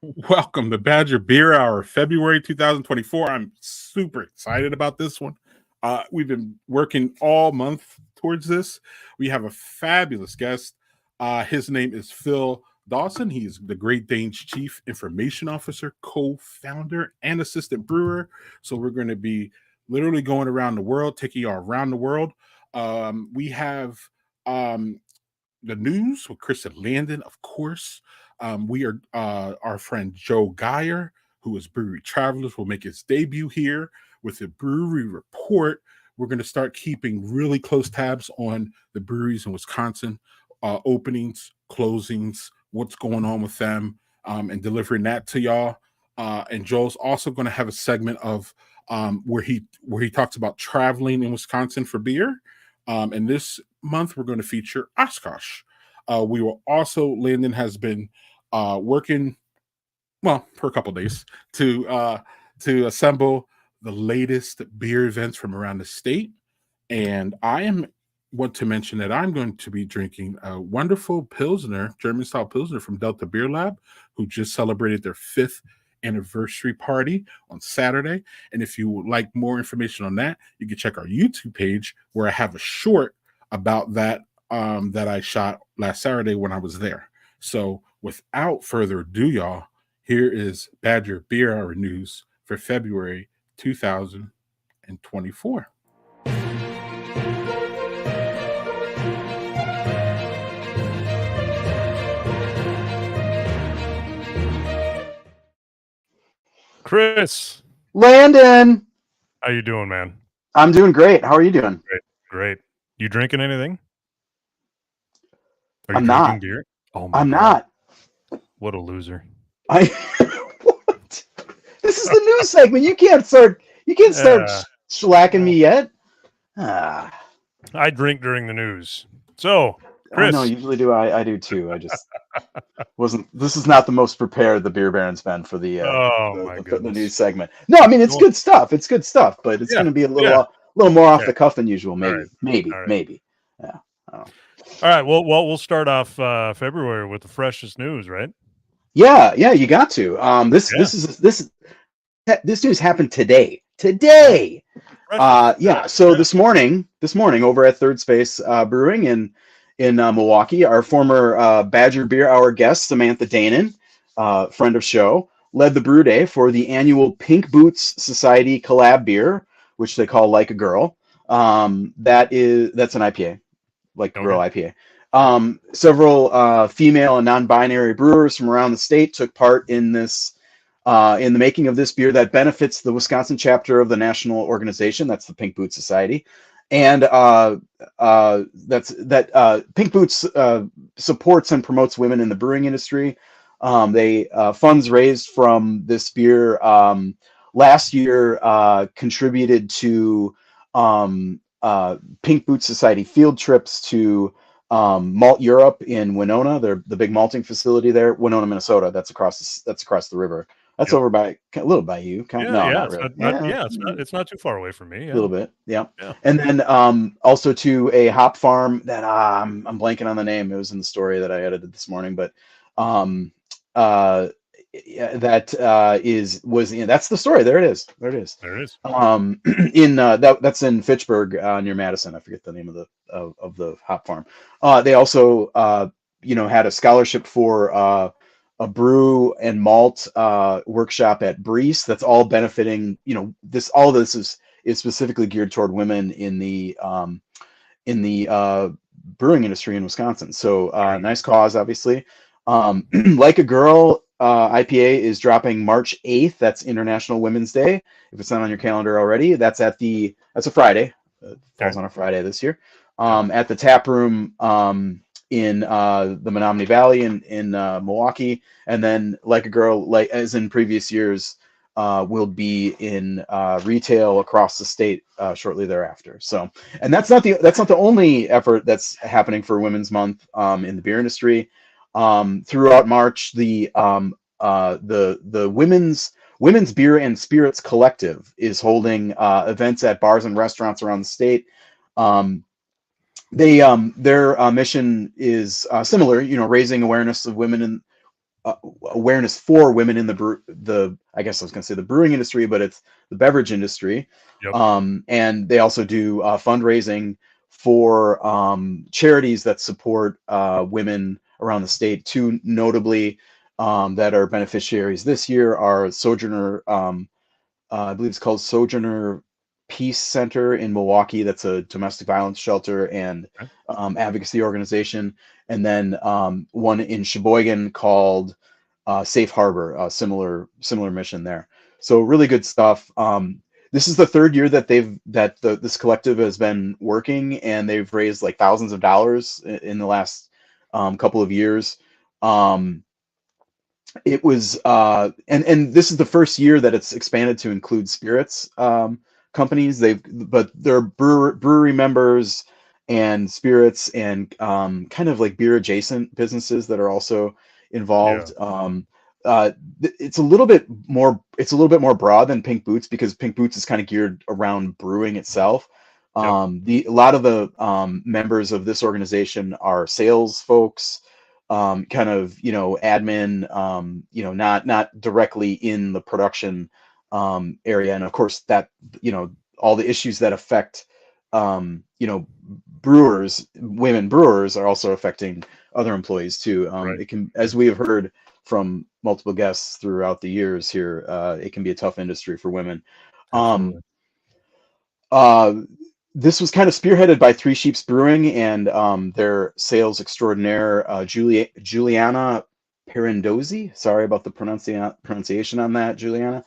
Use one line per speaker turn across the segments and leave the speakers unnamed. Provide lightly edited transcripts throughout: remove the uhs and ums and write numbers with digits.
Welcome to Badger Beer Hour, February 2024. I'm super excited about this one. We've been working all month towards this. We have a fabulous guest. His name is Phil Dawson. He is the Great Dane's Chief Information Officer, co-founder, and assistant brewer. So we're going to be literally going around the world, taking you around the world. We have the news with Kristen Landon, of course. We are our friend Joe Geyer, who is Brewery Travelers, will make his debut here with the Brewery Report. We're going to start keeping really close tabs on the breweries in Wisconsin, openings, closings, what's going on with them, and delivering that to y'all. And Joel's also going to have a segment of where he talks about traveling in Wisconsin for beer. And this month we're going to feature Oshkosh. We will also, Landon has been working, well, for a couple days to assemble the latest beer events from around the state. And want to mention that I'm going to be drinking a wonderful Pilsner, German style Pilsner from Delta Beer Lab, who just celebrated their 5th anniversary party on Saturday. And if you would like more information on that, you can check our YouTube page where I have a short about that that I shot last Saturday when I was there. So without further ado, y'all, here is Badger Beer Hour news for February 2024.
Chris,
Landon,
how you doing, man?
I'm doing great. How are you doing?
Great. You drinking anything? Are you
I'm
drinking
not.
beer? Oh my
I'm
God.
not.
What a loser.
What? This is the news segment. You can't start. Slacking me yet. Ah,
I drink during the news. So, Chris.
I know. Usually do. I do too. I just wasn't. This is not the most prepared the Beer Baron's been for the news segment. No, I mean it's good stuff. It's good stuff, but it's going to be a little more off the cuff than usual. Maybe. Yeah.
All right. Well, we'll start off February with the freshest news, right?
Yeah. You got to. This news happened today. So this morning over at Third Space Brewing in Milwaukee, our former Badger Beer Hour guest Samantha Danon, friend of show, led the brew day for the annual Pink Boots Society collab beer, which they call Like a Girl. That's an IPA, Like a Girl IPA. Several female and non-binary brewers from around the state took part in this. In the making of this beer that benefits the Wisconsin chapter of the national organization, that's the Pink Boots Society, and Pink Boots supports and promotes women in the brewing industry. They funds raised from this beer last year contributed to Pink Boots Society field trips to Malt Europe in Winona. They're the big malting facility there, Winona, Minnesota. That's across the river. That's over by a little by you. Not really.
It's not too far away from me.
A little bit, yeah. And then also to a hop farm that I'm blanking on the name. It was in the story that I edited this morning, but that's the story. There it is. That's in Fitchburg near Madison. I forget the name of the hop farm. They also had a scholarship for a brew and malt workshop at Breese. That's all benefiting. All of this is specifically geared toward women in the brewing industry in Wisconsin. So nice cause, obviously. Like a Girl IPA is dropping March 8th. That's International Women's Day. If it's not on your calendar already, that's a Friday. Falls on a Friday this year. At the tap room in the Menominee Valley in Milwaukee, and then Like a Girl, like as in previous years, will be in retail across the state shortly thereafter. So, and that's not the only effort that's happening for Women's Month in the beer industry. Throughout March, the Women's Beer and Spirits Collective is holding events at bars and restaurants around the state. Their mission is similar, raising awareness of women awareness for women in the I guess I was going to say the brewing industry, but it's the beverage industry.
Yep.
And they also do fundraising for charities that support women around the state. Two notably that are beneficiaries this year are Sojourner, I believe it's called Sojourner Peace Center in Milwaukee. That's a domestic violence shelter and
Okay.
advocacy organization. And then one in Sheboygan called Safe Harbor, similar mission there. So really good stuff. This is the third year that this collective has been working, and they've raised like thousands of dollars in the last couple of years. It was and this is the first year that it's expanded to include spirits companies. But there are brewery members and spirits and kind of like beer adjacent businesses that are also involved. It's a little bit more broad than Pink Boots, because Pink Boots is kind of geared around brewing itself.
Yep.
A lot of the members of this organization are sales folks, kind of, admin, not directly in the production area. And of course that, all the issues that affect, brewers, women brewers, are also affecting other employees too.
Right.
It can, as we have heard from multiple guests throughout the years here, it can be a tough industry for women.
Absolutely.
This was kind of spearheaded by Three Sheeps Brewing and their sales extraordinaire, Juliana Perindozzi. Sorry about the pronunciation on that, Juliana.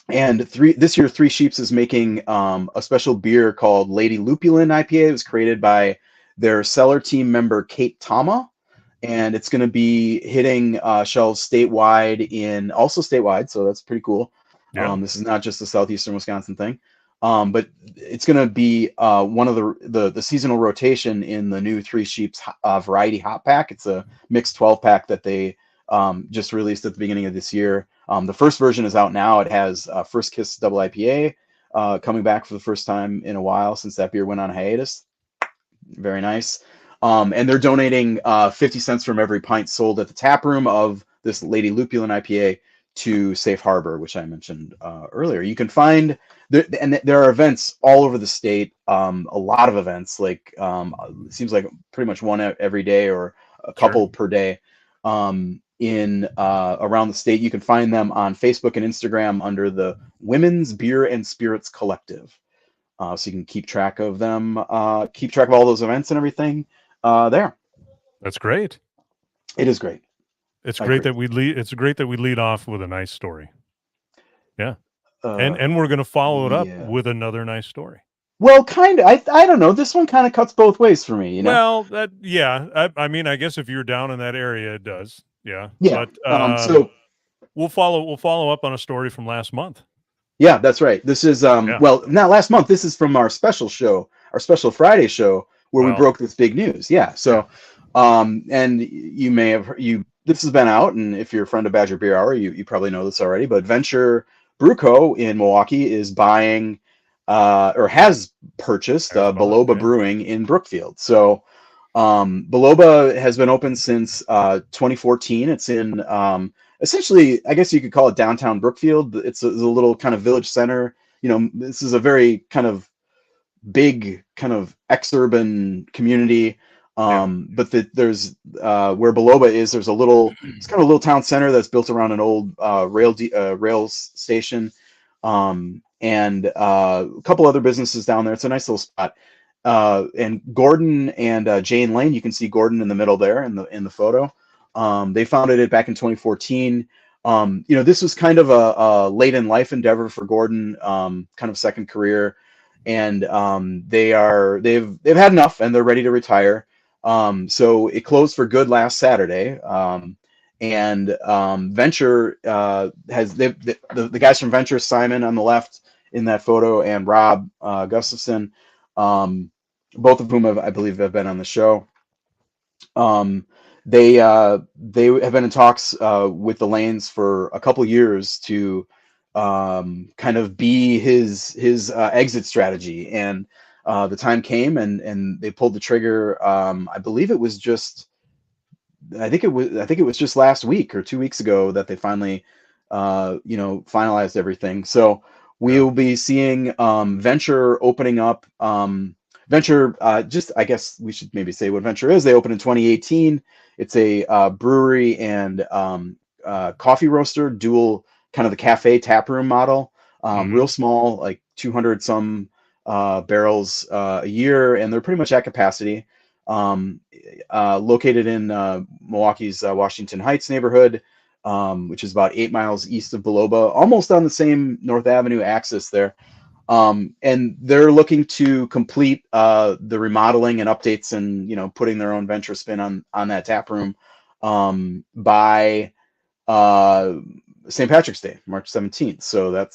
And this year, Three Sheeps is making a special beer called Lady Lupulin IPA. It was created by their cellar team member, Kate Tama. And it's going to be hitting shelves statewide, so that's pretty cool.
Yeah.
This is not just a southeastern Wisconsin thing. But it's going to be one of the seasonal rotation in the new Three Sheeps variety hop pack. It's a mixed 12-pack that they just released at the beginning of this year. The first version is out now. It has First Kiss Double IPA coming back for the first time in a while since that beer went on hiatus. Very nice. And they're donating 50 cents from every pint sold at the tap room of this Lady Lupulin IPA to Safe Harbor, which I mentioned earlier. You can find there are events all over the state. A lot of events, like it seems like pretty much one every day or a couple per day in around the state. You can find them on Facebook and Instagram under the Women's Beer and Spirits Collective. So you can keep track of them, keep track of all those events and everything there.
That's great.
It is great.
It's great that we lead off with a nice story. Yeah. And we're going to follow it up with another nice story.
Well, kind of. I don't know. This one kind of cuts both ways for me,
Well, I mean, I guess if you're down in that area, it does. Yeah.
Yeah.
But
so
we'll follow up on a story from last month.
Yeah, that's right. This is well, not last month. This is from our special show, our special Friday show, where we broke this big news. Yeah. So, and you may have this has been out, and if you're a friend of Badger Beer Hour, you probably know this already. But Venture Brew Co. in Milwaukee is buying or has purchased Beloba Brewing in Brookfield. So Beloba has been open since 2014. It's in essentially, I guess you could call it downtown Brookfield. It's a little kind of village center. This is a very kind of big kind of ex-urban community. But there's where Beloba is, it's kind of a little town center that's built around an old rails station, and a couple other businesses down there. It's a nice little spot. And Gordon and Jane Lane, you can see Gordon in the middle there in the photo. They founded it back in 2014. This was kind of a late in life endeavor for Gordon, kind of second career, and they've had enough and they're ready to retire. So it closed for good last Saturday. And Venture has the guys from Venture, Simon on the left in that photo, and Rob Gustafson, both of whom I believe have been on the show. They have been in talks with the Lanes for a couple years to kind of be his exit strategy, and the time came and they pulled the trigger. I believe it was just I think it was just last week or 2 weeks ago that they finally finalized everything. So we'll be seeing Venture opening up. Venture, just I guess we should maybe say what Venture is. They opened in 2018. It's a brewery and coffee roaster, dual kind of the cafe tap room model. Real small, like 200 some barrels a year, and they're pretty much at capacity. Located in Milwaukee's Washington Heights neighborhood, which is about 8 miles east of Biloba, almost on the same North Avenue axis there. And they're looking to complete the remodeling and updates and, putting their own Venture spin on that tap room by St. Patrick's Day, March 17th. So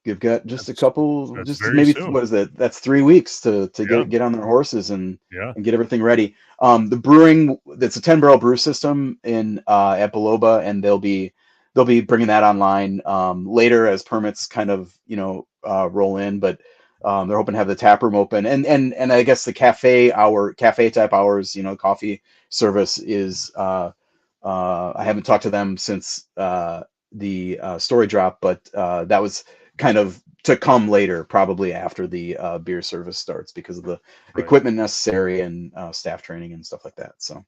you've got just a couple, just maybe soon. What is that? That's 3 weeks to get on their horses and get everything ready. The brewing, that's a 10-barrel brew system at Biloba, and they'll be bringing that online later as permits kind of roll in. But they're hoping to have the tap room open, and I guess the cafe type hours, coffee service is. I haven't talked to them since the story drop, but that was kind of to come later, probably after the beer service starts, because of the equipment necessary and staff training and stuff like that. So,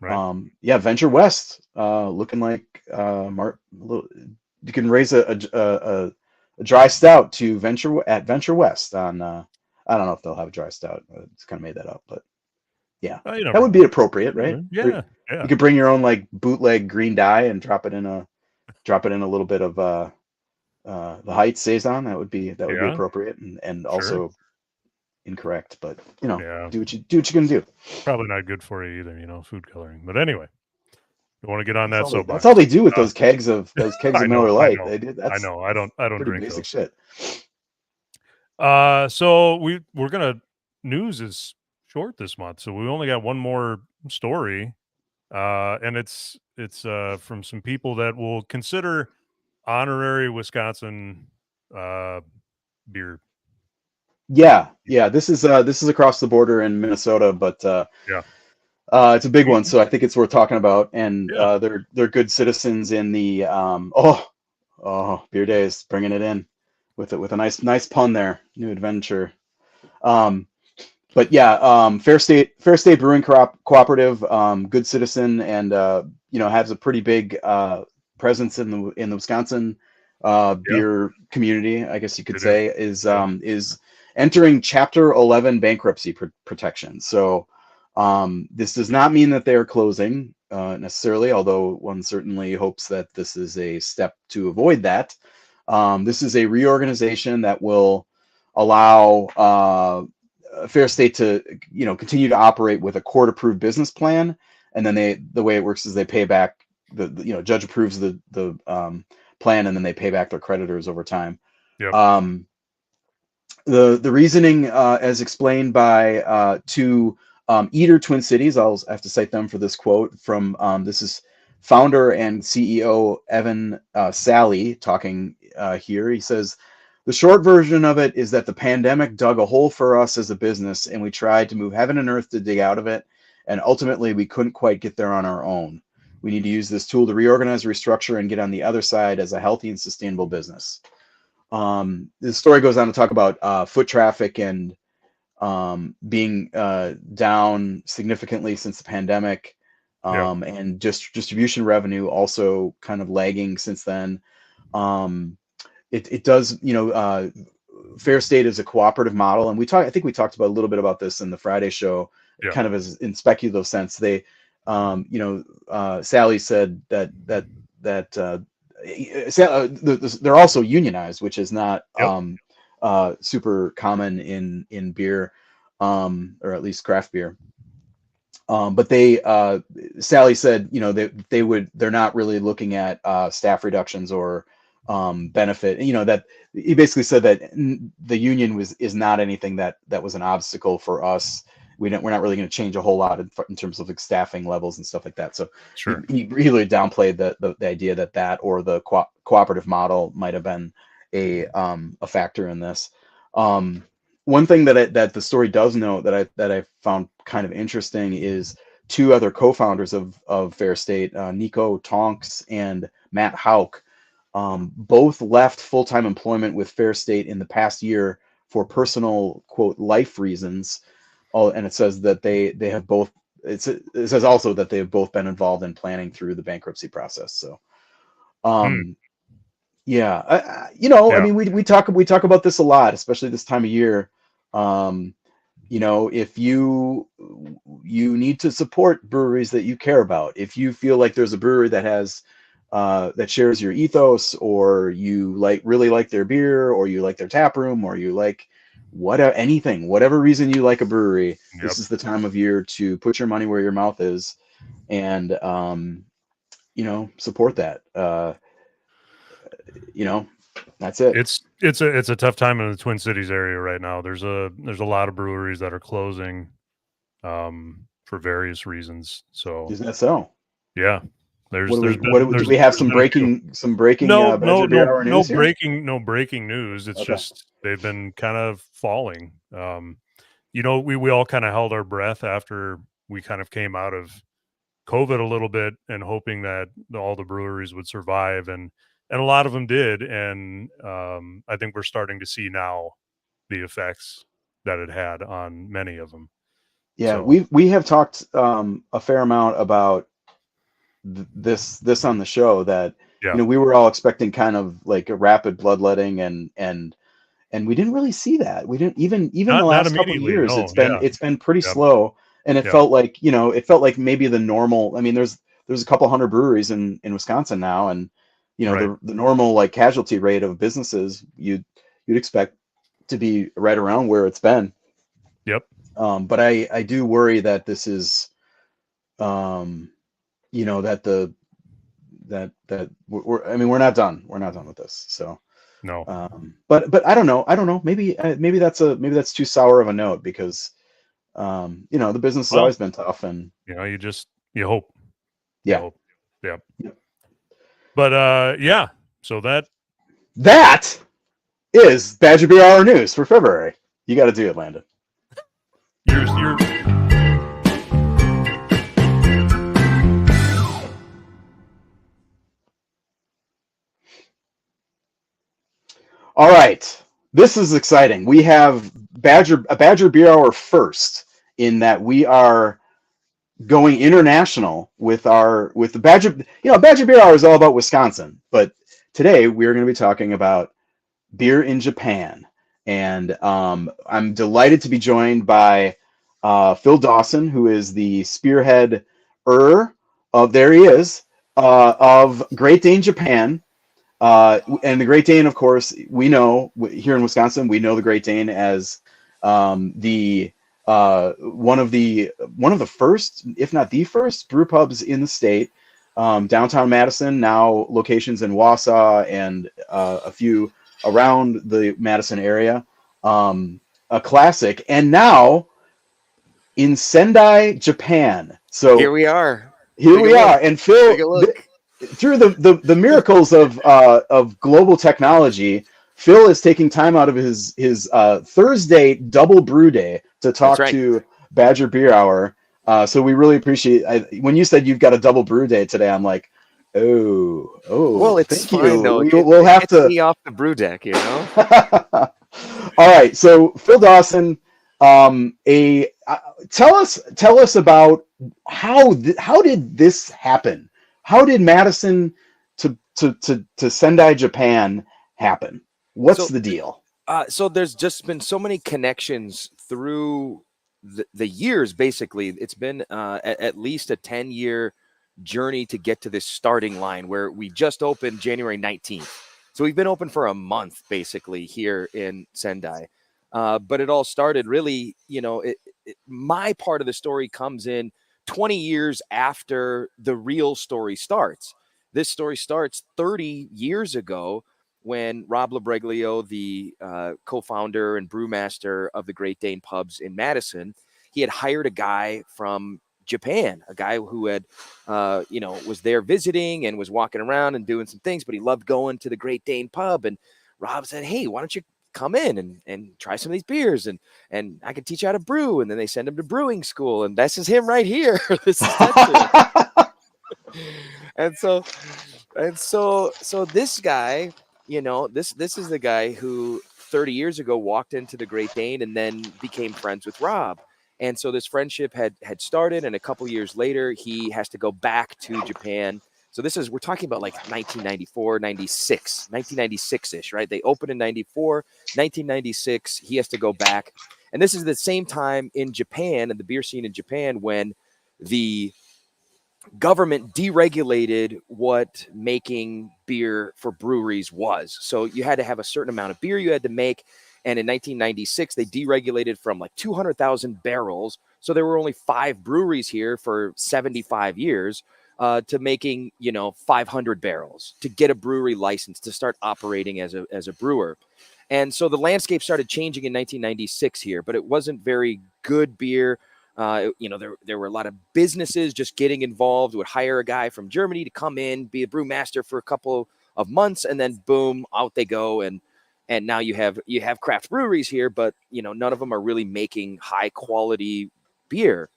Venture West, looking like you can raise a dry stout to Venture West on. I don't know if they'll have a dry stout. It's kind of made that up, but yeah, that would be appropriate, right?
Yeah.
You could bring your own like bootleg green dye and drop it in a little bit of the Heights saison. That would be appropriate and also incorrect, but do what you're gonna do.
Probably not good for you either, food coloring. But anyway, you want to get on that soapbox.
That's all they do with those kegs of Miller Lite.
I know. I don't drink
basic
those.
Shit.
So we're gonna news is short this month, so we only got one more story, and it's from some people that will consider honorary Wisconsin beer.
Yeah. This is across the border in Minnesota, but it's a big one, so I think it's worth talking about. And they're good citizens in the beer days, bringing it in with a nice pun there. New adventure. But Fair State Brewing Cooperative, good citizen, and has a pretty big presence in the Wisconsin beer community, I guess you could say, is entering Chapter 11 bankruptcy protection. So this does not mean that they are closing necessarily, although one certainly hopes that this is a step to avoid that. This is a reorganization that will allow Fair State to continue to operate with a court-approved business plan, and then the way it works is they pay back the judge approves the plan, and then they pay back their creditors over time.
Yep.
The reasoning, as explained by Eater Twin Cities, I'll have to cite them for this quote from this is founder and CEO Evan Sally talking here. He says, "The short version of it is that the pandemic dug a hole for us as a business, and we tried to move heaven and earth to dig out of it, and ultimately we couldn't quite get there on our own. We need to use this tool to reorganize, restructure, and get on the other side as a healthy and sustainable business." The story goes on to talk about foot traffic and being down significantly since the pandemic, and just distribution revenue also kind of lagging since then. It does, Fair State is a cooperative model, and I think we talked about a little bit about this in the Friday show, kind of as in speculative sense. They, Sally said that they're also unionized, which is not super common in beer, or at least craft beer. But Sally said, they're not really looking at staff reductions or benefit. That he basically said that the union is not anything that was an obstacle for us. We're not really going to change a whole lot in terms of like staffing levels and stuff like that. So he really downplayed the idea that or the cooperative model might have been a factor in this. One thing that the story does note that I found kind of interesting is two other co-founders of Fair State, Nico Tonks and Matt Hauk, both left full-time employment with Fair State in the past year for personal, quote, life reasons. Oh, and it says that they have both. It says also that they have both been involved in planning through the bankruptcy process. So, yeah, I mean, we talk about this a lot, especially this time of year. If you need to support breweries that you care about, if you feel like there's a brewery that has that shares your ethos, or you really like their beer, or you like their tap room, or you like whatever reason you like a brewery, this is the time of year to put your money where your mouth is, and support that. That's it.
It's a tough time in the Twin Cities area right now. There's a lot of breweries that are closing for various reasons. So
is that so?
Yeah.
Do we have some breaking
no
news here?
No breaking news. It's just they've been kind of falling. We all kind of held our breath after we kind of came out of COVID a little bit, and hoping that all the breweries would survive, and a lot of them did. And I think we're starting to see now the effects that it had on many of them.
Yeah,
so.
we have talked a fair amount about this on the show, that we were all expecting kind of like a rapid bloodletting, and we didn't really see that. We didn't even the last couple of years. No, it's been pretty slow, and it felt like maybe the normal. I mean, there's a couple hundred breweries in Wisconsin now, and the normal like casualty rate of businesses you'd expect to be right around where it's been.
Yep.
But I do worry that this is we're not done. We're not done with this. So
no.
But I don't know. Maybe that's too sour of a note, because the business has always been tough, and
you hope.
Yeah.
You hope. Yeah. But so
that is Badger Beer Hour news for February. You got to do it, Landon.
You're
All right, this is exciting. We have a Badger Beer Hour first, in that we are going international with the Badger. Badger Beer Hour is all about Wisconsin, but today we are going to be talking about beer in Japan, and I'm delighted to be joined by Phil Dawson, who is the spearhead of Great Dane Japan. And the Great Dane, of course, we know here in Wisconsin, we know the Great Dane as the one of the first, if not the first, brew pubs in the state. Downtown Madison, now locations in Wausau and a few around the Madison area. A classic, and now in Sendai, Japan. So
here we are.
And Phil, through the miracles of global technology, Phil is taking time out of his Thursday double brew day to talk to Badger Beer Hour. So we really appreciate. When you said you've got a double brew day today, I'm like, oh.
Well, it's fine though.
We'll have to
be off the brew deck,
All right. So Phil Dawson, tell us about how did this happen? How did Madison to Sendai, Japan happen? What's the deal?
So there's just been so many connections through the years. Basically, it's been at least a 10-year journey to get to this starting line, where we just opened January 19th. So we've been open for a month basically here in Sendai. But it all started really, my part of the story comes in 20 years after the real story starts. This story starts 30 years ago, when Rob Labreglio, the co-founder and brewmaster of the Great Dane Pubs in Madison, he had hired a guy from Japan, a guy who had, was there visiting and was walking around and doing some things, but he loved going to the Great Dane Pub. And Rob said, hey, why don't you come in and try some of these beers, and I can teach you how to brew. And then they send him to brewing school, and this is him right here. This is and so this guy, this is the guy who 30 years ago walked into the Great Dane and then became friends with Rob. And so this friendship had started, and a couple years later, he has to go back to Japan. So we're talking about like 1994, 96, 1996-ish, right? They opened in 94, 1996, he has to go back. And this is the same time in Japan, and the beer scene in Japan, when the government deregulated what making beer for breweries was. So you had to have a certain amount of beer you had to make. And in 1996, they deregulated from like 200,000 barrels. So there were only 5 breweries here for 75 years to making, 500 barrels to get a brewery license to start operating as a brewer. And so the landscape started changing in 1996 here, but it wasn't very good beer. There were a lot of businesses just getting involved, would hire a guy from Germany to come in, be a brewmaster for a couple of months, and then boom, out they go. And now you have craft breweries here, but none of them are really making high quality beer.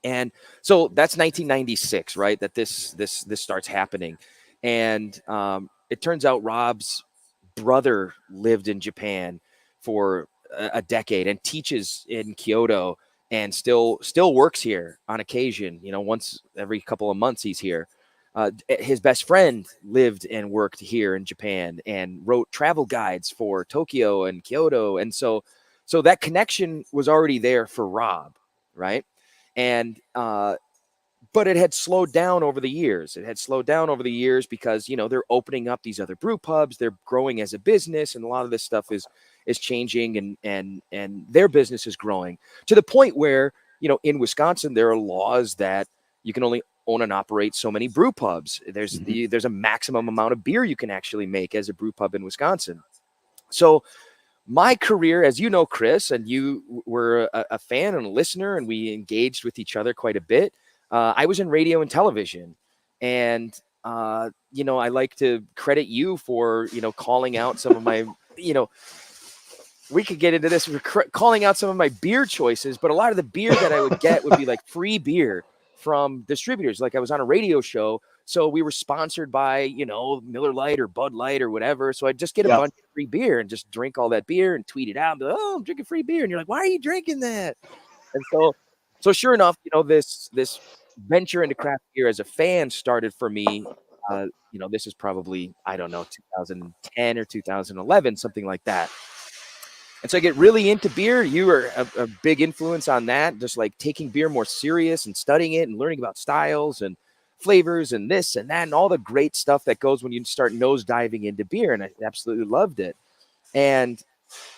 And so that's 1996, right? That this starts happening. And it turns out Rob's brother lived in Japan for a decade and teaches in Kyoto, and still works here on occasion. Once every couple of months he's here. His best friend lived and worked here in Japan and wrote travel guides for Tokyo and Kyoto. And so that connection was already there for Rob, right? And but it had slowed down over the years. It had slowed down over the years because, they're opening up these other brew pubs. They're growing as a business, and a lot of this stuff is changing, and their business is growing to the point where, in Wisconsin, there are laws that you can only own and operate so many brew pubs. There's a maximum amount of beer you can actually make as a brew pub in Wisconsin. So my career, as you know, Chris, and you were a fan and a listener, and we engaged with each other quite a bit. I was in radio and television, and I like to credit you for calling out some of my we could get into this. We're calling out some of my beer choices, but a lot of the beer that I would get would be like free beer from distributors. Like I was on a radio show, so we were sponsored by, Miller Lite or Bud Light or whatever. So I'd just get a bunch of free beer and just drink all that beer and tweet it out. Like, oh, I'm drinking free beer. And you're like, why are you drinking that? And so sure enough, this venture into craft beer as a fan started for me. This is probably, I don't know, 2010 or 2011, something like that. And so I get really into beer. You are a big influence on that, just like taking beer more serious and studying it and learning about styles and flavors and this and that and all the great stuff that goes when you start nose diving into beer. And I absolutely loved it. And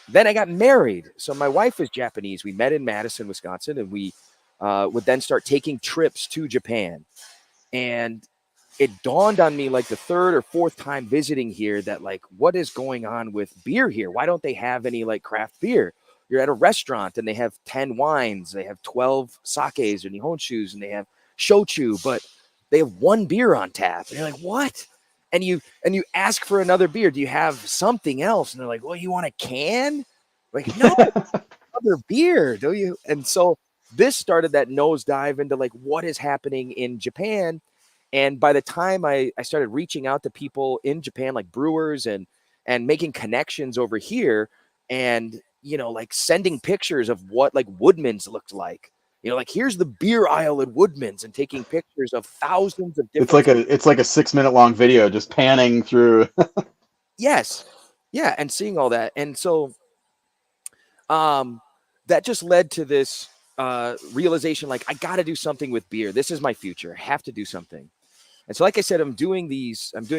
then I got married. So my wife is Japanese. We met in Madison, Wisconsin, and we would then start taking trips to Japan. And it dawned on me like the 3rd or 4th time visiting here that like, what is going on with beer here? Why don't they have any like craft beer? You're at a restaurant and they have 10 wines, they have 12 sakes or nihonshus, and they have shochu, but they have 1 beer on tap. And you're like, what? And you ask for another beer. Do you have something else? And they're like, well, you want a can? Like, no, other beer, do you? And so this started that nosedive into like what is happening in Japan. And by the time I started reaching out to people in Japan, like brewers and making connections over here, and, like sending pictures of what like Woodman's looked like, like here's the beer aisle at Woodman's, and taking pictures of thousands of different.
It's like a 6-minute long video just panning through.
Yes. Yeah. And seeing all that. And so that just led to this realization, like, I got to do something with beer. This is my future. I have to do something. And so, like I said, I'm doing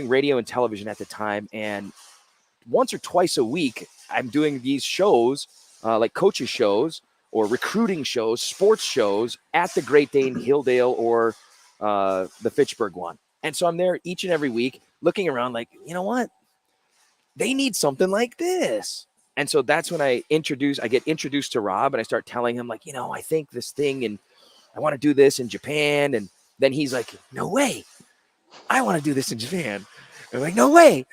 radio and television at the time. And once or twice a week, I'm doing these shows, like coaches shows or recruiting shows, sports shows at the Great Dane, Hilldale, or the Fitchburg one. And so I'm there each and every week looking around like, you know what? They need something like this. And so that's when I get introduced to Rob, and I start telling him like, I think this thing, and I want to do this in Japan. And then he's like, no way. I want to do this in Japan. I'm like, no way.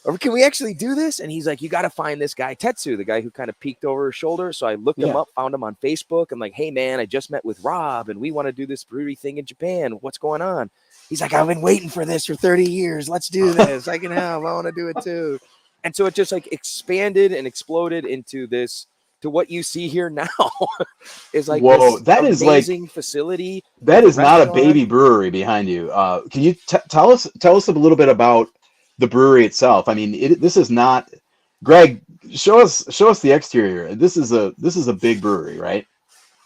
or can we actually do this? And he's like, you got to find this guy, Tetsu, the guy who kind of peeked over his shoulder. So I looked him up, found him on Facebook. I'm like, hey, man, I just met with Rob and we want to do this brewery thing in Japan. What's going on? He's like, I've been waiting for this for 30 years. Let's do this. I can help. I want to do it too. And so it just like expanded and exploded into this, to what you see here now is like,
whoa,
this
that is
amazing facility.
That is not a baby brewery behind you. Can you tell us a little bit about the brewery itself? I mean, this is not. Greg, show us the exterior. This is a big brewery, right?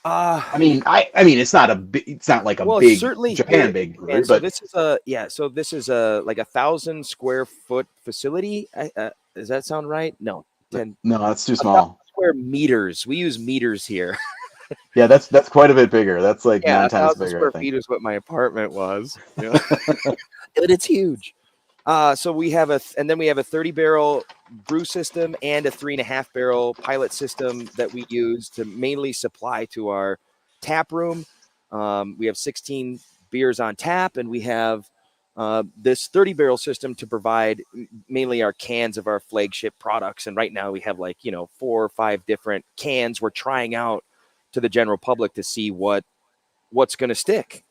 I mean, it's not like a big
certainly
Japan big brewery, but
so this is like 1,000 square foot facility. Does that sound right? No, 10.
No, that's too small.
Square meters. We use meters here.
Yeah, that's quite a bit bigger. That's like 9 times bigger.
Square feet is what my apartment was. Yeah. But it's huge. So we have a 30-barrel brew system and a 3.5-barrel pilot system that we use to mainly supply to our tap room. We have 16 beers on tap, and we have this 30-barrel system to provide mainly our cans of our flagship products. And right now we have 4 or 5 different cans we're trying out to the general public to see what's going to stick.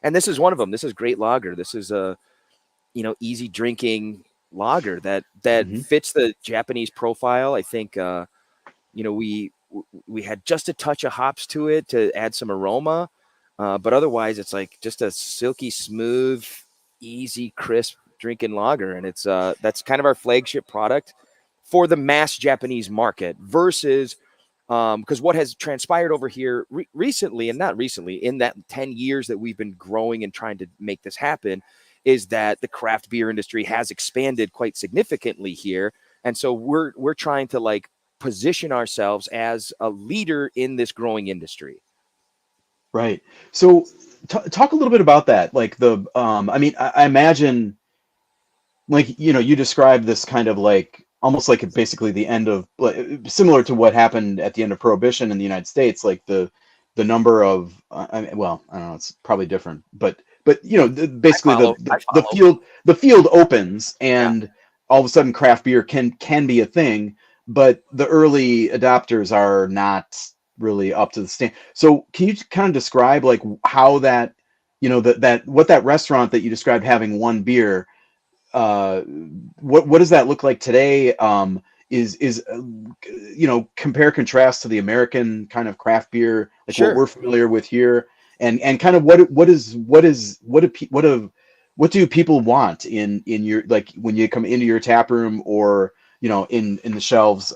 And this is one of them. This is Great Lager. This is a easy drinking lager that fits the Japanese profile. I think we had just a touch of hops to it to add some aroma. But otherwise, it's like just a silky smooth, easy, crisp drinking lager. And it's that's kind of our flagship product for the mass Japanese market versus because what has transpired over here recently, and not recently, in that 10 years that we've been growing and trying to make this happen, is that the craft beer industry has expanded quite significantly here. And so we're trying to position ourselves as a leader in this growing industry.
Right. So talk a little bit about that. Like I imagine you described this kind of almost like basically the end of, similar to what happened at the end of Prohibition in the United States, like the number of, I don't know, it's probably different, but basically the field opens and all of a sudden craft beer can be a thing, but the early adopters are not really up to the standard. So can you kind of describe how that, what that restaurant that you described having one beer, what does that look like today? Compare contrast to the American kind of craft beer, what we're familiar with here, and kind of what do people want in your, when you come into your tap room or in the shelves,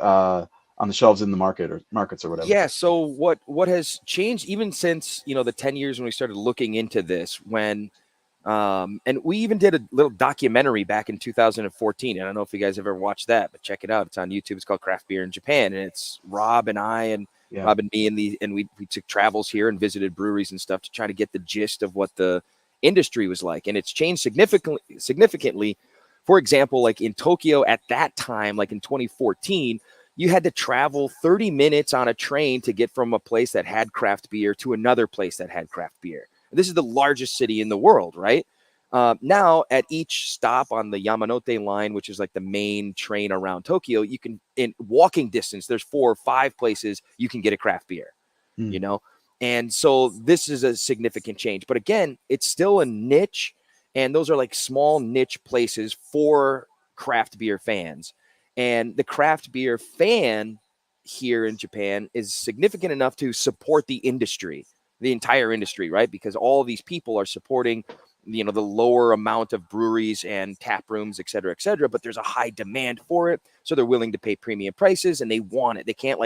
on the shelves in the markets or whatever.
Yeah. So what has changed even since the 10 years when we started looking into this, when and we even did a little documentary back in 2014. I don't know if you guys have ever watched that, but check it out. It's on YouTube. It's called Craft Beer in Japan, and it's Rob and I and Rob and me and we took travels here and visited breweries and stuff to try to get the gist of what the industry was like. And it's changed significantly. For example, in Tokyo at that time, in 2014, you had to travel 30 minutes on a train to get from a place that had craft beer to another place that had craft beer. This is the largest city in the world, right? Now, at each stop on the Yamanote line, which is the main train around Tokyo, you can, in walking distance, there's 4 or 5 places you can get a craft beer, And so this is a significant change. But again, it's still a niche, and those are small niche places for craft beer fans. And the craft beer fan here in Japan is significant enough to support the industry, the entire industry, right? Because all of these people are supporting, the lower amount of breweries and tap rooms, et cetera, but there's a high demand for it. So they're willing to pay premium prices and they want it. They can't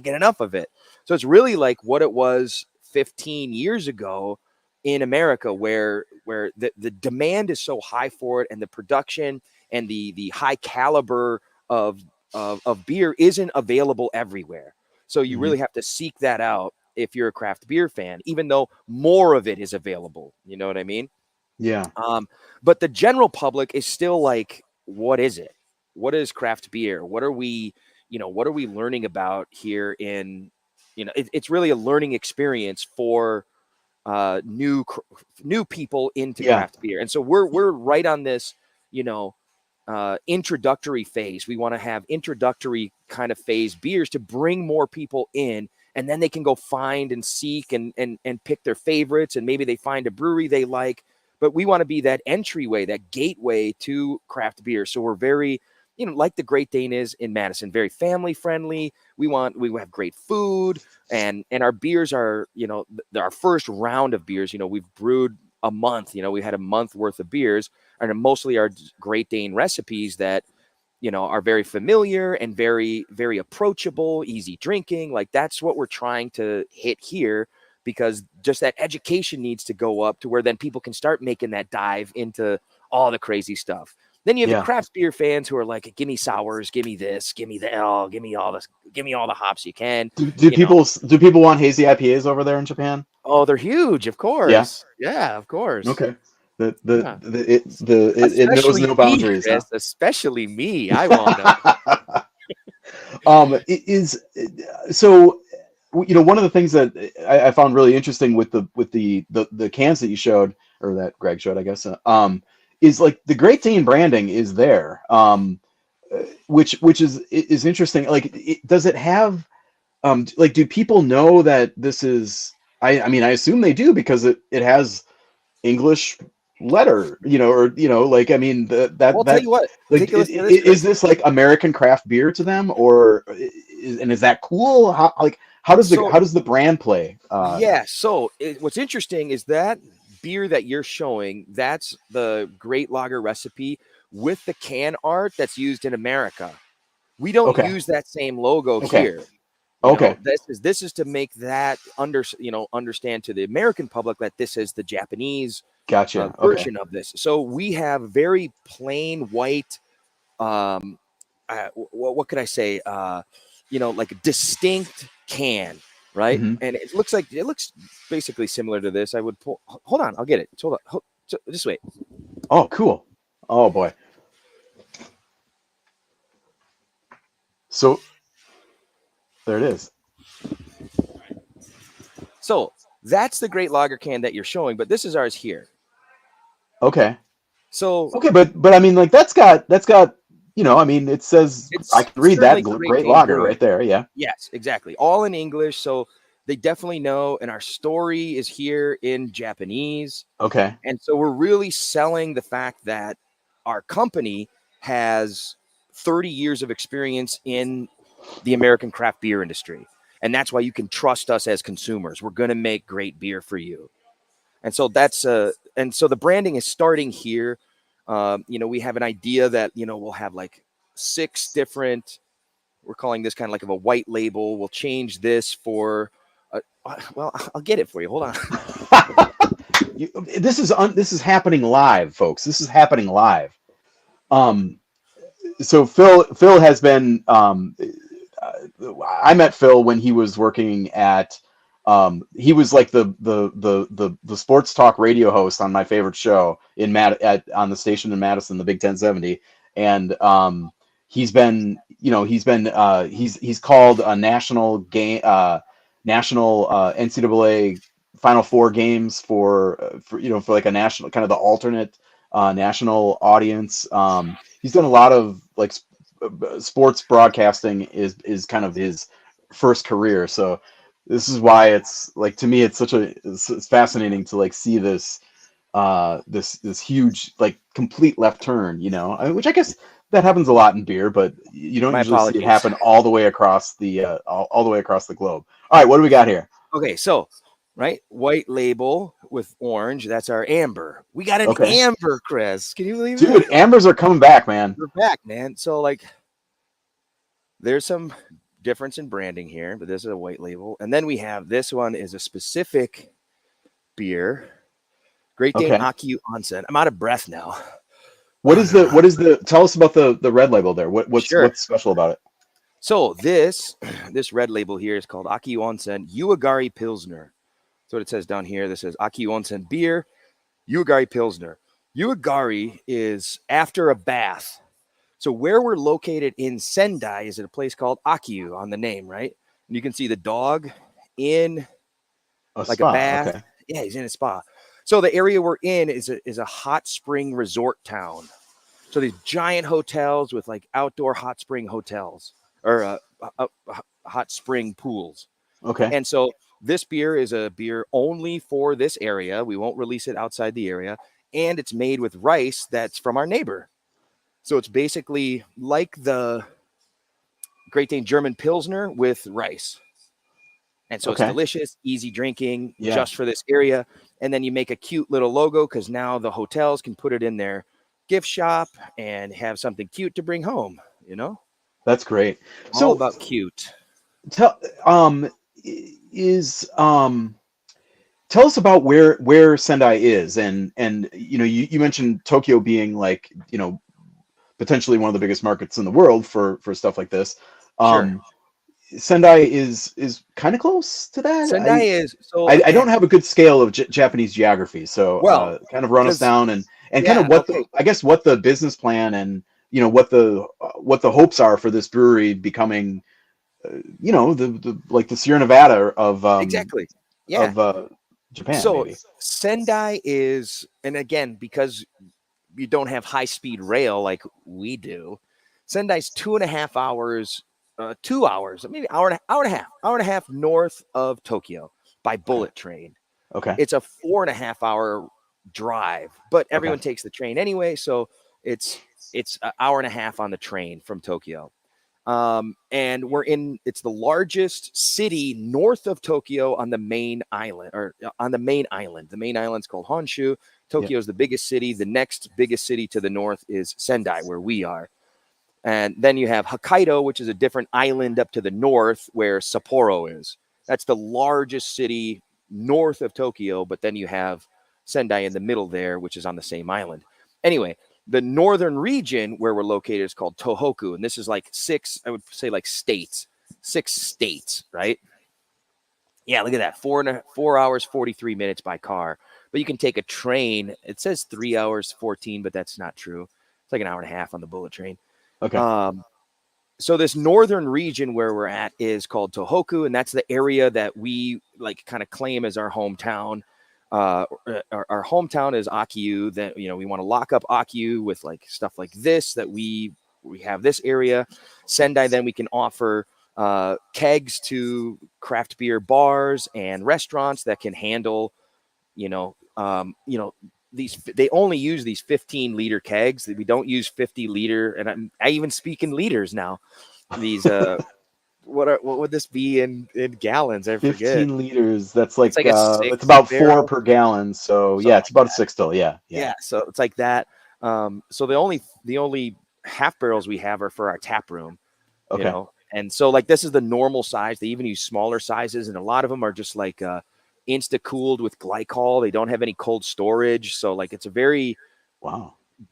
get enough of it. So it's really like what it was 15 years ago in America, where the demand is so high for it, and the production and the high caliber of beer isn't available everywhere. So you really have to seek that out if you're a craft beer fan, even though more of it is available. You know what I mean?
Yeah.
But the general public is still what is it? What is craft beer? What are we learning about here in, it's really a learning experience for new people into craft beer. And so we're right on this, introductory phase. We want to have introductory kind of phase beers to bring more people in, and then they can go find and seek and pick their favorites, and maybe they find a brewery they like. But we want to be that entryway, that gateway to craft beer. So we're very, like the Great Dane is in Madison, very family friendly. We have great food, and our beers are, our first round of beers, we've brewed a month, we had a month worth of beers, and mostly our Great Dane recipes that, are very familiar and very, very approachable, easy drinking. Like that's what we're trying to hit here, because just that education needs to go up to where then people can start making that dive into all the crazy stuff. Then you have the craft beer fans who are like, give me sours, give me this, give me that, give me all this, give me all the hops you can.
Do people want hazy IPAs over there in Japan?
Oh, they're huge, of course. Yeah, of course.
Okay. It knows no boundaries.
Chris, huh? Especially me. I want
to. So one of the things that I found really interesting with the cans that you showed, or that Greg showed, I guess, is like the Great Dane branding is there, which is interesting. Like, does it have, do people know that this is? I mean, I assume they do, because it has English letter, I mean,
tell you what,
like, is this like American craft beer to them, or is that cool? How does the brand play?
So what's interesting is that beer that you're showing, that's the Great Lager recipe with the can art that's used in America. We don't use that same logo here. This is to make that understand to the American public that this is the Japanese version of this. So we have very plain white, what could I say? Like a distinct can, right?
Mm-hmm.
And it looks basically similar to this. I would pull. Hold on, I'll get it. Hold on. Just wait.
Oh, cool. Oh boy. So there it is.
So that's the Great Lager can that you're showing, but this is ours here.
Okay.
So
but I mean, like that's got I mean, it says, I can read that Great Lager right there. Yeah.
Yes, exactly. All in English. So they definitely know. And our story is here in Japanese.
Okay.
And so we're really selling the fact that our company has 30 years of experience in the American craft beer industry. And that's why you can trust us as consumers. We're going to make great beer for you. And so so the branding is starting here. We have an idea that, we'll have like 6 different, we're calling this kind of like a white label. We'll change this for, I'll get it for you. Hold on.
This is happening live, folks. This is happening live. So Phil has been, I met Phil when he was working at, he was like the sports talk radio host on my favorite show on the station in Madison, the Big 1070. And, he's called a national game, national, NCAA Final Four games for like a national, kind of the alternate, national audience. He's done a lot of like sports broadcasting is kind of his first career. So this is why it's like, to me, it's fascinating to like see this huge, like complete left turn, which I guess that happens a lot in beer, but you don't usually see it happen all the way across the all the way across the globe. All right, what do we got here?
Okay, so white label with orange. That's our amber. We got an amber, Chris. Can you believe it?
Dude, ambers are coming back, man.
They're back, man. So like, there's some difference in branding here, but this is a white label. And then we have this one is a specific beer. Great Dane Akio Onsen. I'm out of breath now.
What is tell us about the red label there. What's special about it?
So this red label here is called Akio Onsen Uegari Pilsner. That's what it says down here. This says Akio Onsen beer, Uegari Pilsner. Uegari is after a bath. So where we're located in Sendai is at a place called Akio on the name, right? And you can see the dog in a bath. Okay. Yeah, he's in a spa. So the area we're in is a hot spring resort town. So these giant hotels with like outdoor hot spring hotels or hot spring pools.
Okay.
And so this beer is a beer only for this area. We won't release it outside the area. And it's made with rice that's from our neighbor. So it's basically like the Great Dane German Pilsner with rice. And so it's delicious, easy drinking, just for this area. And then you make a cute little logo because now the hotels can put it in their gift shop and have something cute to bring home, you know?
That's great.
All about cute.
Tell tell us about where Sendai is, and you know, you mentioned Tokyo being like, you know, potentially one of the biggest markets in the world for stuff like this.
Sure.
Sendai is kind of close to that.
Sendai is so.
I don't have a good scale of Japanese geography, so kind of run us down and kind of what I guess what the business plan and, you know, what the hopes are for this brewery becoming, you know, the like the Sierra Nevada of
exactly
of Japan.
So
maybe.
Sendai is, and again, because you don't have high speed rail like we do, Sendai's 2.5 hours, 2 hours, maybe hour and a half north of Tokyo by bullet train.
Okay.
It's a 4.5 hour drive, but everyone takes the train anyway. So it's an hour and a half on the train from Tokyo. And it's the largest city north of Tokyo on the main island, The main island's called Honshu. Tokyo is the biggest city. The next biggest city to the north is Sendai, where we are. And then you have Hokkaido, which is a different island up to the north where Sapporo is. That's the largest city north of Tokyo. But then you have Sendai in the middle there, which is on the same island. Anyway, the northern region where we're located is called Tohoku. And this is like 6 states, right? Yeah, look at that. 4 hours, 43 minutes by car. But you can take a train. It says 3 hours, 14, but that's not true. It's like an hour and a half on the bullet train.
Okay.
So this northern region where we're at is called Tohoku, and that's the area that we like kind of claim as our hometown. Our hometown is Akiu. That, you know, we want to lock up Akiu with like stuff like this, that we have this area. Sendai, then we can offer kegs to craft beer bars and restaurants that can handle, these. They only use these 15-liter kegs. We don't use 50-liter, and I even speak in liters now. These what would this be in gallons? I forget.
15 liters. That's like
it's
about 4 per gallon. So yeah, it's about a 6 still. Yeah.
So it's like that. So the only half barrels we have are for our tap room.
Okay.
You know? And so like this is the normal size. They even use smaller sizes, and a lot of them are just like insta cooled with glycol. They don't have any cold storage. So like it's a very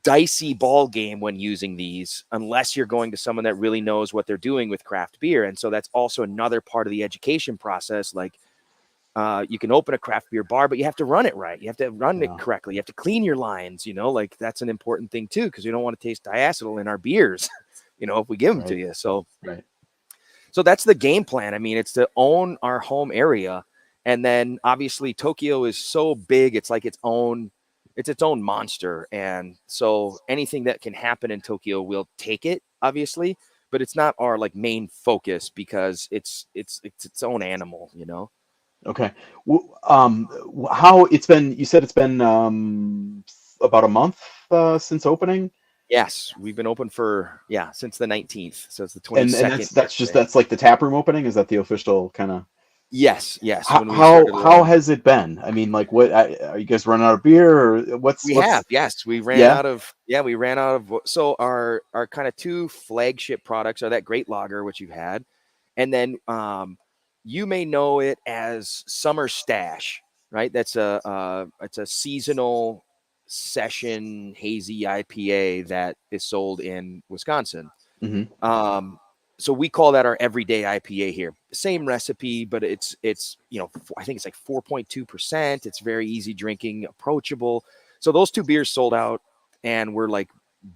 dicey ball game when using these, unless you're going to someone that really knows what they're doing with craft beer. And so that's also another part of the education process. Like you can open a craft beer bar, but you have to run it right. You have to run it correctly. You have to clean your lines, like that's an important thing too, because we don't want to taste diacetyl in our beers, if we give them to you. So, so that's the game plan. I mean, it's to own our home area. And then obviously Tokyo is so big. It's like its own monster. And so anything that can happen in Tokyo, we'll take it, obviously, but it's not our like main focus because it's its own animal,
Okay. How it's been, you said it's been about a month since opening?
Yes, we've been open for since the 19th. So it's the 22nd.
And that's like the tap room opening. Is that the official kind of?
Yes.
How has it been? I mean, like, what are you guys running out of beer, or what's?
We ran out of. So our kind of 2 flagship products are that Great Lager, which you've had, and then you may know it as Summer Stash, right? That's it's a seasonal session hazy IPA that is sold in Wisconsin.
Mm-hmm.
So we call that our everyday IPA here. Same recipe, but it's I think it's like 4.2%. It's very easy drinking, approachable. So those 2 beers sold out, and we're like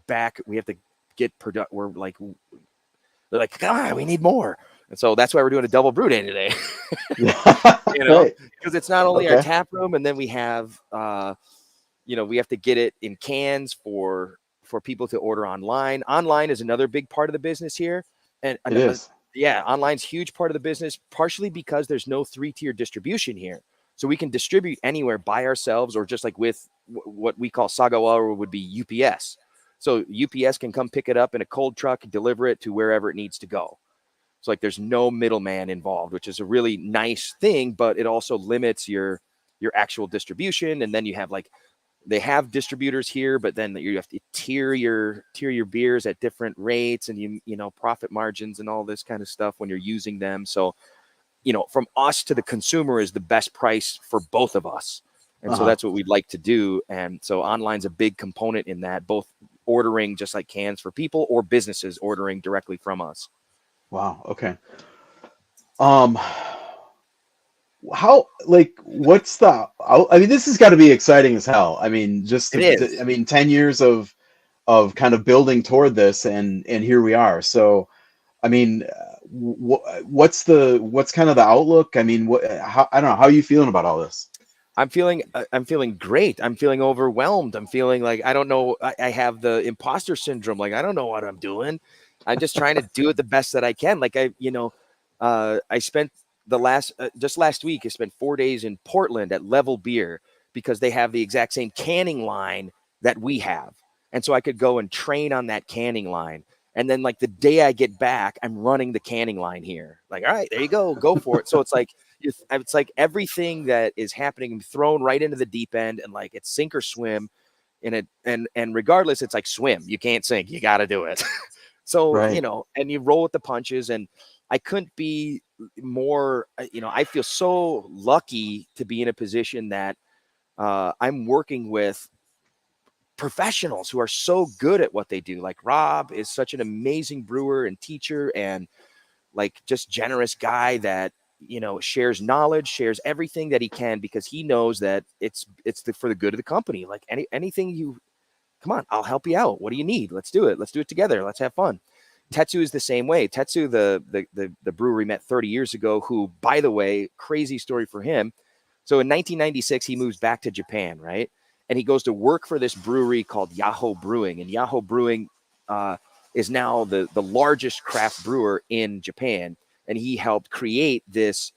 back. We have to get We're like, they're like, God, we need more. And so that's why we're doing a double brew day today. Because it's not only our tap room, and then we have we have to get it in cans for for people to order online. Online is another big part of the business here. And
It is.
yeah, online's huge part of the business, partially because there's no 3-tier distribution here. So we can distribute anywhere by ourselves, or just like with what we call Sagawa would be UPS. So UPS can come pick it up in a cold truck, deliver it to wherever it needs to go. So like there's no middleman involved, which is a really nice thing, but it also limits your actual distribution. And then you have like, they have distributors here, but then you have to tier your beers at different rates, and you know, profit margins and all this kind of stuff when you're using them. So, you know, from us to the consumer is the best price for both of us. And so that's what we'd like to do. And so online's a big component in that, both ordering just like cans for people, or businesses ordering directly from us.
Wow. Okay. How, like, what's the, I mean, this has got to be exciting as hell. I mean, just
It is.
I mean, 10 years of kind of building toward this, and here we are. So, I mean, what's kind of the outlook? I mean, I don't know, how are you feeling about all this?
I'm feeling great. I'm feeling overwhelmed. I'm feeling like, I don't know. I have the imposter syndrome. Like, I don't know what I'm doing. I'm just trying to do it the best that I can. Like I spent just last week, I spent 4 days in Portland at Level Beer, because they have the exact same canning line that we have. And so I could go and train on that canning line. And then like the day I get back, I'm running the canning line here. Like, all right, there you go for it. So it's like everything that is happening thrown right into the deep end, and like it's sink or swim in it. And regardless, it's like swim. You can't sink. You got to do it. So,
Right.
you know, and you roll with the punches, and I couldn't be more, you know, I feel so lucky to be in a position that I'm working with professionals who are so good at what they do. Like Rob is such an amazing brewer and teacher, and like just generous guy that, you know, shares knowledge, shares everything that he can, because he knows that it's for the good of the company. Like anything come on, I'll help you out. What do you need? Let's do it. Let's do it together. Let's have fun. Tetsu is the same way. Tetsu, the brewery, met 30 years ago, who, by the way, crazy story for him. So in 1996, he moves back to Japan, right? And he goes to work for this brewery called Yaho Brewing. And Yaho Brewing is now the largest craft brewer in Japan. And he helped create this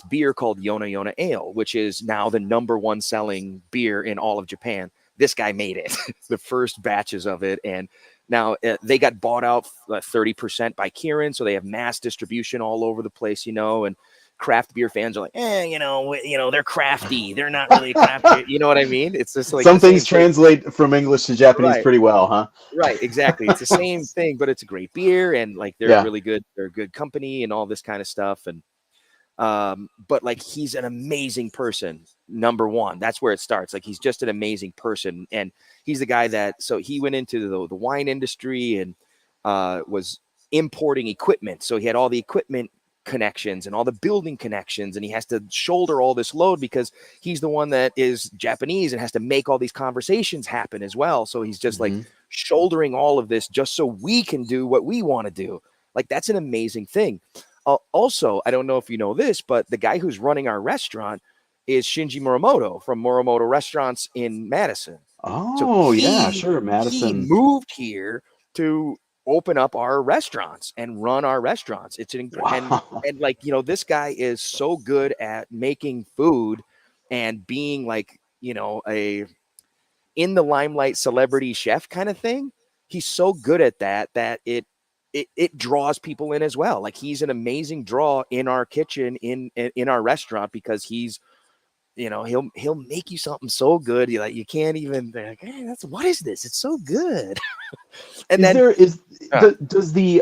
beer called Yona Yona Ale, which is now the #1 selling beer in all of Japan. This guy made it, the first batches of it. And now they got bought out 30% by Kirin. So they have mass distribution all over the place, you know, and craft beer fans are like, you know, they're crafty. They're not really crafty. You know what I mean? It's just like
some things translate from English to Japanese
Right.
pretty well, huh?
Right, exactly. It's the same thing, but it's a great beer, and like they're really good. They're a good company and all this kind of stuff. And but like he's an amazing person. #1, that's where it starts. Like he's just an amazing person, and he's the guy that, so he went into the wine industry and was importing equipment. So he had all the equipment connections and all the building connections, and he has to shoulder all this load because he's the one that is Japanese and has to make all these conversations happen as well. So he's just like shouldering all of this just so we can do what we want to do. Like that's an amazing thing. Also, I don't know if you know this, but the guy who's running our restaurant is Shinji Muramoto from Muramoto Restaurants in Madison.
Oh, yeah, sure.
He
Madison.
moved here to open up our restaurants and run our restaurants. It's and like, you know, this guy is so good at making food and being like, you know, a in the limelight celebrity chef kind of thing. He's so good at that it draws people in as well. Like he's an amazing draw in our kitchen, in our restaurant, because he's, you know, he'll make you something so good you can't even like, hey, what is this? It's so good. And
does the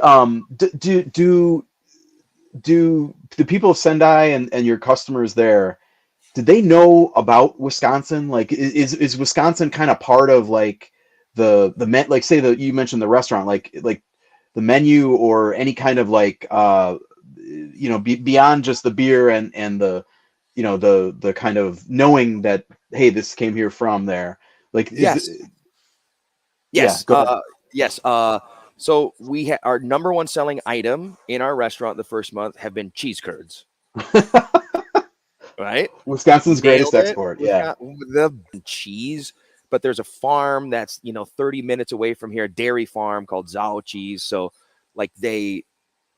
do the people of Sendai and your customers there, did they know about Wisconsin? Like is Wisconsin kind of part of like the like say you mentioned the restaurant, like the menu or any kind of like you know, beyond just the beer and the, you know, the kind of knowing that, hey, this came here from there, like
yes. So we our #1 selling item in our restaurant the first month have been cheese curds. Right?
Wisconsin's greatest export. Yeah.
The cheese but there's a farm that's, 30 minutes away from here, a dairy farm called Zao Cheese. So like they,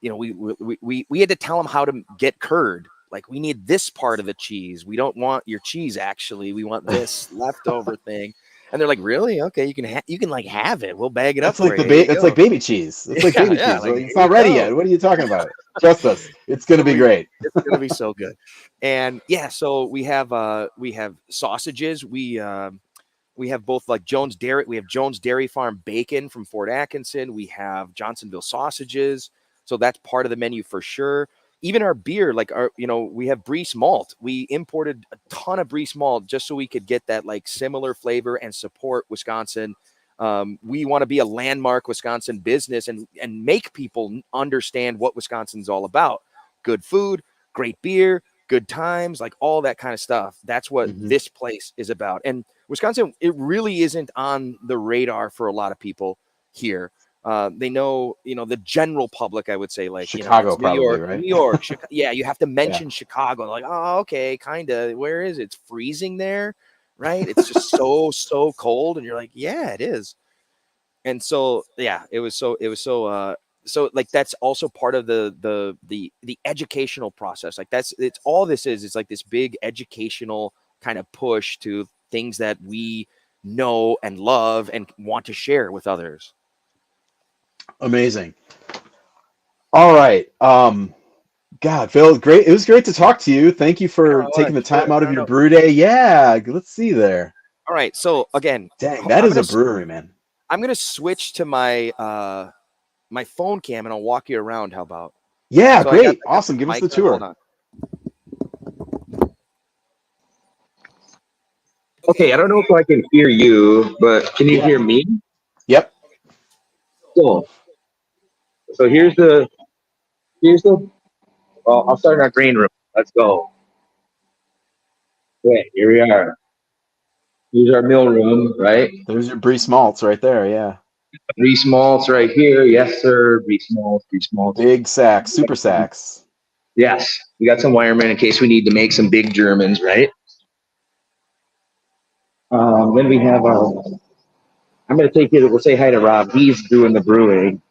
we had to tell them how to get curd. Like, we need this part of the cheese. We don't want your cheese, actually. We want this leftover thing. And they're like, really? Okay, you can like have it. We'll bag it up.
That's like
for you.
that's like baby cheese. It's like baby
Yeah,
cheese.
like,
It's not
here you
ready
go.
yet. What are you talking about? Trust us. It's gonna be great.
It's gonna be so good. And yeah, so we have sausages. We have both like Jones Dairy. We have Jones Dairy Farm bacon from Fort Atkinson. We have Johnsonville sausages. So that's part of the menu for sure. Even our beer, like we have Breese malt. We imported a ton of Breese malt just so we could get that like similar flavor and support Wisconsin. We want to be a landmark Wisconsin business and make people understand what Wisconsin's all about. Good food, great beer, good times, like all that kind of stuff. That's what this place is about. And Wisconsin, it really isn't on the radar for a lot of people here. They know, the general public, I would say, like
Chicago,
it's
probably,
York,
right?
New York, Chicago. Yeah, you have to mention Chicago. Like, oh, okay, kind of. Where is it? It's freezing there, right? It's just so cold, and you're like, yeah, it is. And so, yeah, it was so like that's also part of the educational process. Like it's all this is. It's like this big educational kind of push to things that we know and love and want to share with others.
Amazing. All right. God, Phil, great. It was great to talk to you. Thank you for taking the time out of your brew day. Yeah, let's see there.
All right. So again,
dang, that is a brewery, man.
I'm gonna switch to my my phone cam and I'll walk you around. How about?
Yeah, so great. Awesome. Give us the tour.
Hold on.
Okay, I don't know if I can hear you, but can you hear me?
Yep.
Cool. So here's the well, I'll start in our green room. Let's go. Okay, here we are. Here's our mill room, right?
There's your Breese malts right there, yeah.
Breese malts right here. Yes, sir. Breese malts.
Big sacks, super sacks.
Yes. We got some wiremen in case we need to make some big Germans, right? Then we have I'm going to take you, we'll say hi to Rob. He's doing the brewing.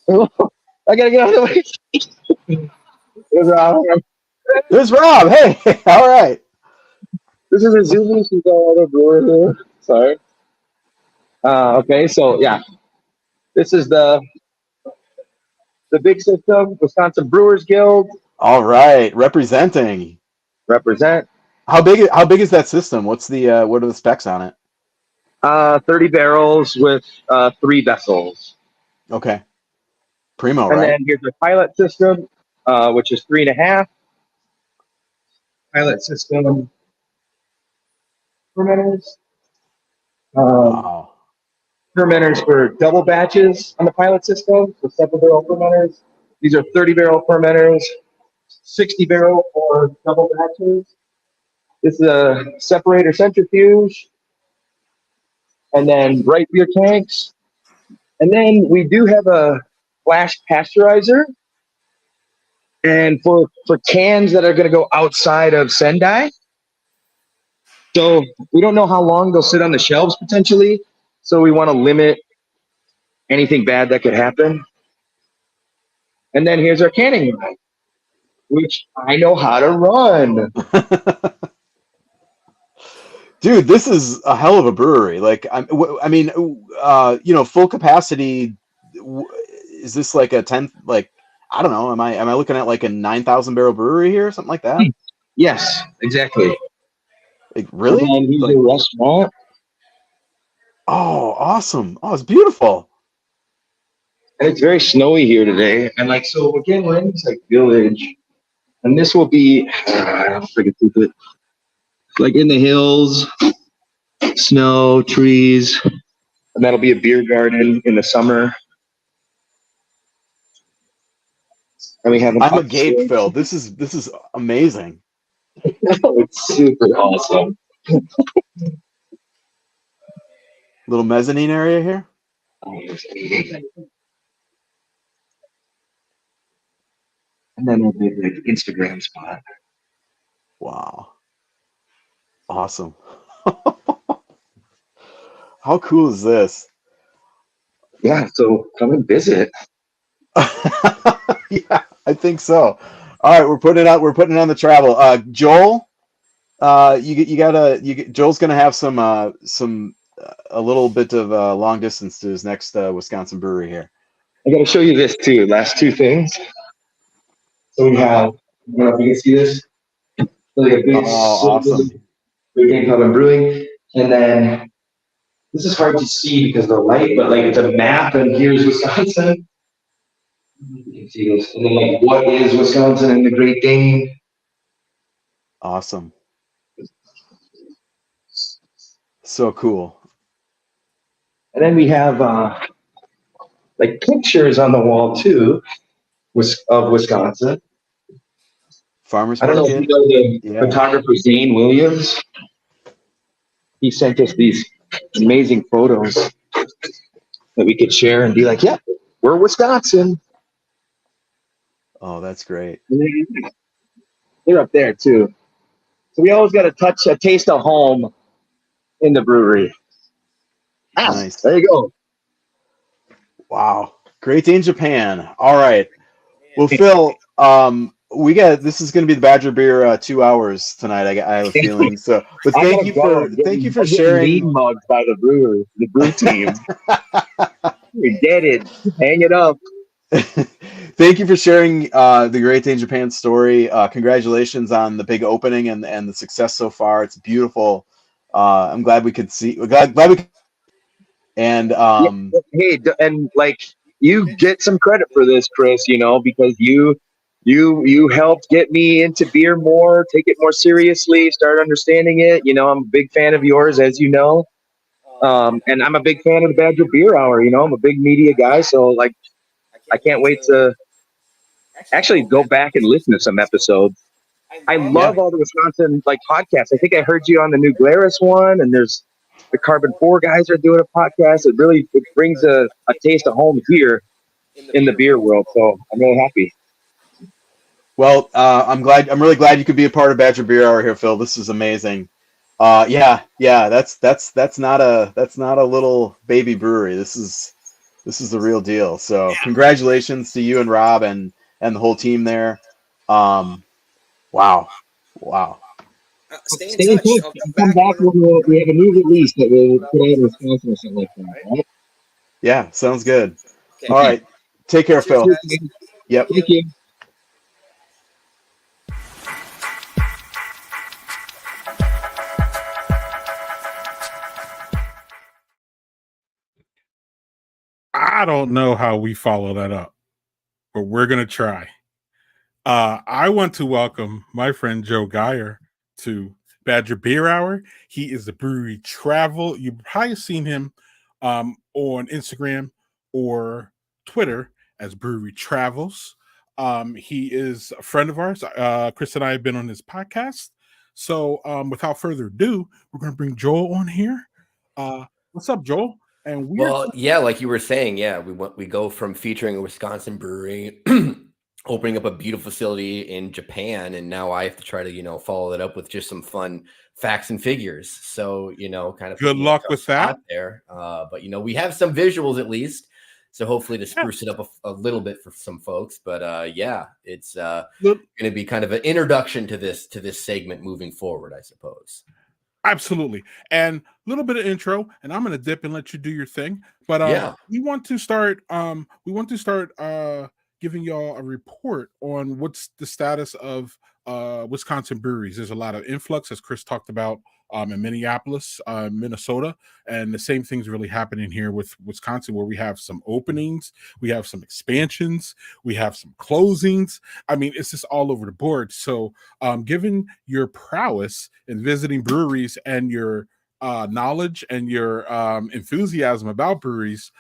Oh, I got to get out of the way. There's Rob.
There's Rob. Hey, all right.
This is a Zoom. She's all the brewer here. Sorry. Okay, so yeah. This is the big system, Wisconsin Brewers Guild.
All right, representing.
Represent.
How big is that system? What's the what are the specs on it?
30 barrels with 3 vessels.
Okay. Primo,
and
right?
And then here's the pilot system, which is 3.5. Pilot system fermenters.
Wow.
Fermenters for double batches on the pilot system, so 7-barrel fermenters. These are 30-barrel fermenters, 60-barrel for double batches. This is a separator centrifuge, and then bright beer tanks. And then we do have a flash pasteurizer. And for cans that are going to go outside of Sendai. So we don't know how long they'll sit on the shelves potentially. So we want to limit anything bad that could happen. And then here's our canning line, which I know how to run.
Dude, this is a hell of a brewery. Like, I mean, full capacity. Is this like a 10? Like, I don't know. Am I looking at like a 9,000 barrel brewery here, or something like that?
Yes, exactly.
Like, really?
And then here's
like,
a restaurant.
Oh, awesome! Oh, it's beautiful.
And it's very snowy here today. And like, so again, we're in this like village, and this will be I don't forget it. Like in the hills, snow, trees, and that'll be a beer garden in the summer. And we have
I'm agape, Phil. This is amazing.
It's super awesome.
Little mezzanine area here.
And then a big like Instagram spot.
Wow. Awesome. How cool is this?
Yeah, so come and visit.
Yeah, I think so. All right, we're putting it out. We're putting it on the travel. Joel, Joel's gonna have some a little bit of long distance to his next Wisconsin brewery here.
I got to show you this too. Last two things. So we have, I don't know if you can see this, like a big,
Awesome.
big thing called brewing, and then this is hard to see because of the light, but like it's a map, and here's Wisconsin. You can see this, and then like what is Wisconsin and the Great Dane.
Awesome. So cool.
And then we have like pictures on the wall too, of Wisconsin.
Farmers
I don't know if you
market.
know the
Yeah.
photographer Zane Williams. He sent us these amazing photos that we could share and be like, yeah, we're Wisconsin.
Oh, that's great.
They're up there too. So we always got to touch a taste of home in the brewery.
Nice.
There you go.
Wow. Great Dane Japan. All right. Well, Phil, this is going to be the Badger Beer 2 hours tonight. I have a feeling. So, but thank you for sharing.
Mugged by the brewer, the brew team. We did it. Hang it up.
Thank you for sharing the Great Dane Japan story. Congratulations on the big opening and the success so far. It's beautiful. I'm glad we could see. Glad we could. And
hey, and like you get some credit for this, Chris. You know, because you helped get me into beer more, take it more seriously, start understanding it. You know, I'm a big fan of yours, as you know, and I'm a big fan of the Badger Beer Hour. You know, I'm a big media guy, so like I can't wait to actually go back and listen to some episodes. I love all the Wisconsin like podcasts. I think I heard you on the New Glarus one, and there's the Carbon 4 guys are doing a podcast. It brings a taste of home here in the beer world. So I'm really happy.
Well, I'm really glad you could be a part of Badger Beer Hour here, Phil. This is amazing. Yeah, that's not a little baby brewery. This is the real deal. So congratulations to you and Rob and the whole team there. Wow.
Stay in touch. I'll come back when we have a new release that we'll put out in Wisconsin or something like that. Right?
Yeah, sounds good. Okay. All right. Take care, Phil. Yep.
Thank you.
I don't know how we follow that up, but we're going to try. I want to welcome my friend Joe Geyer to Badger Beer Hour. He is the Brewery Travel. You've probably seen him on Instagram or Twitter as Brewery Travels. He is a friend of ours. Chris and I have been on his podcast. So without further ado, we're going to bring Joel on here. What's up, Joel? And
yeah, like you were saying, we go from featuring a Wisconsin brewery, opening up a beautiful facility in Japan, and now I have to try to follow that up with just some fun facts and figures. So kind of
good luck with that
there. But we have some visuals at least, so hopefully to spruce it up a little bit for some folks. But it's going to be kind of an introduction to this segment moving forward, I suppose.
Absolutely. And a little bit of intro, and I'm going to dip and let you do your thing. But we want to start giving y'all a report on what's the status of Wisconsin breweries. There's a lot of influx, as Chris talked about, in Minneapolis, Minnesota, and the same thing's really happening here with Wisconsin, where we have some openings, we have some expansions, we have some closings. I mean, it's just all over the board. So given your prowess in visiting breweries and your knowledge and your enthusiasm about breweries,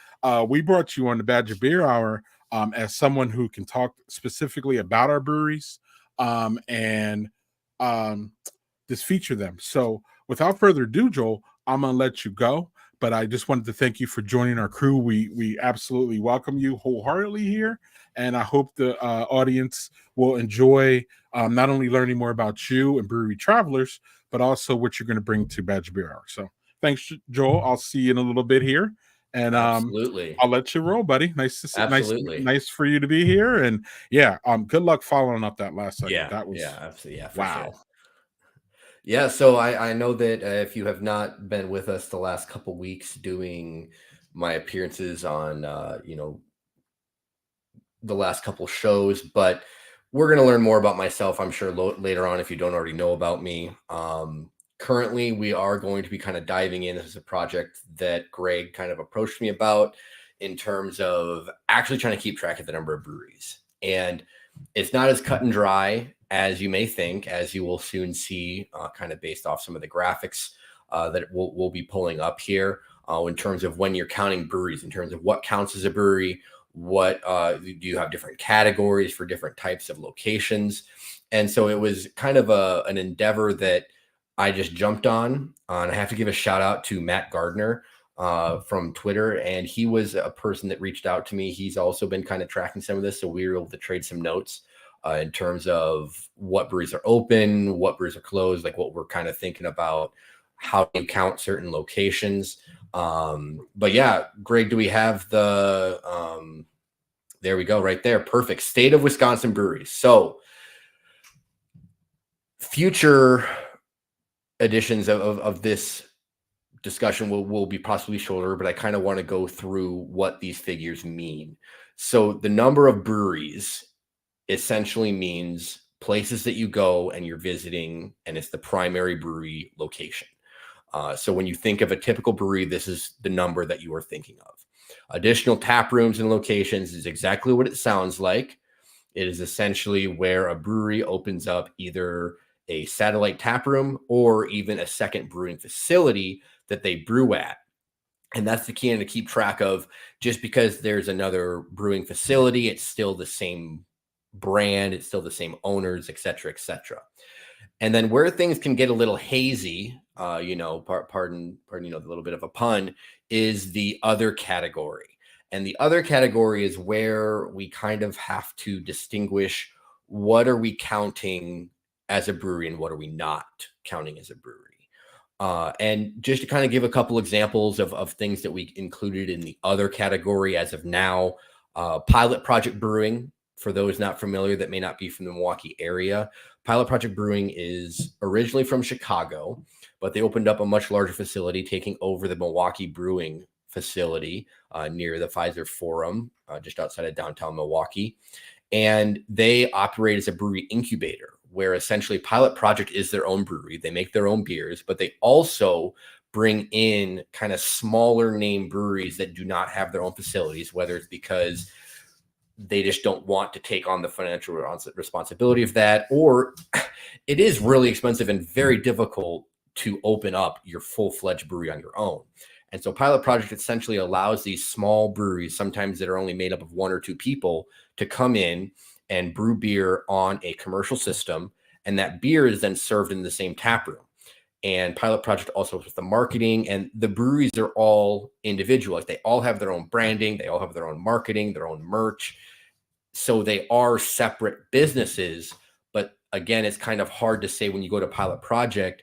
we brought you on the Badger Beer Hour as someone who can talk specifically about our breweries and just feature them. So without further ado, Joel, I'm going to let you go, but I just wanted to thank you for joining our crew. We absolutely welcome you wholeheartedly here, and I hope the audience will enjoy not only learning more about you and Brewery Travelers, but also what you're going to bring to Badger Beer Hour. So thanks, Joel. I'll see you in a little bit here, and
Absolutely.
I'll let you roll, buddy. Nice to see,
Absolutely.
nice for you to be here, and yeah, good luck following up that last segment. That was
absolutely, for
wow.
sure. Yeah, so I know that if you have not been with us the last couple weeks doing my appearances on the last couple shows, but we're going to learn more about myself, I'm sure, later on if you don't already know about me. Currently, we are going to be kind of diving in. This is a project that Greg kind of approached me about in terms of actually trying to keep track of the number of breweries. And it's not as cut and dry as you may think, as you will soon see, kind of based off some of the graphics that we'll be pulling up here in terms of when you're counting breweries, in terms of what counts as a brewery, what do you have different categories for different types of locations. And so it was kind of an endeavor that I just jumped on. And I have to give a shout out to Matt Gardner from Twitter. And he was a person that reached out to me. He's also been kind of tracking some of this. So we were able to trade some notes in terms of what breweries are open, what breweries are closed, like what we're kind of thinking about, how you count certain locations. But yeah, Greg, do we have the, there we go right there. Perfect. State of Wisconsin breweries. So future editions of this discussion will be possibly shorter, but I kind of want to go through what these figures mean. So the number of breweries essentially means places that you go and you're visiting, and it's the primary brewery location. So when you think of a typical brewery, this is the number that you are thinking of. Additional tap rooms and locations is exactly what it sounds like. It is essentially where a brewery opens up either a satellite tap room or even a second brewing facility that they brew at. And that's the key to keep track of. Just because there's another brewing facility, it's still the same brand, it's still the same owners, et cetera, et cetera. And then where things can get a little hazy, pardon, the little bit of a pun, is the other category. And the other category is where we kind of have to distinguish what are we counting as a brewery and what are we not counting as a brewery. And just to kind of give a couple examples of things that we included in the other category as of now, Pilot Project Brewing, for those not familiar that may not be from the Milwaukee area. Pilot Project Brewing is originally from Chicago, but they opened up a much larger facility, taking over the Milwaukee Brewing facility near the Pfizer Forum, just outside of downtown Milwaukee. And they operate as a brewery incubator, where essentially Pilot Project is their own brewery. They make their own beers, but they also bring in kind of smaller name breweries that do not have their own facilities, whether it's because they just don't want to take on the financial responsibility of that, or it is really expensive and very difficult to open up your full-fledged brewery on your own. And so Pilot Project essentially allows these small breweries, sometimes that are only made up of one or two people, to come in and brew beer on a commercial system. And that beer is then served in the same tap room. And Pilot Project also with the marketing, and the breweries are all individual. Like, they all have their own branding. They all have their own marketing, their own merch. So they are separate businesses. But again, it's kind of hard to say when you go to Pilot Project,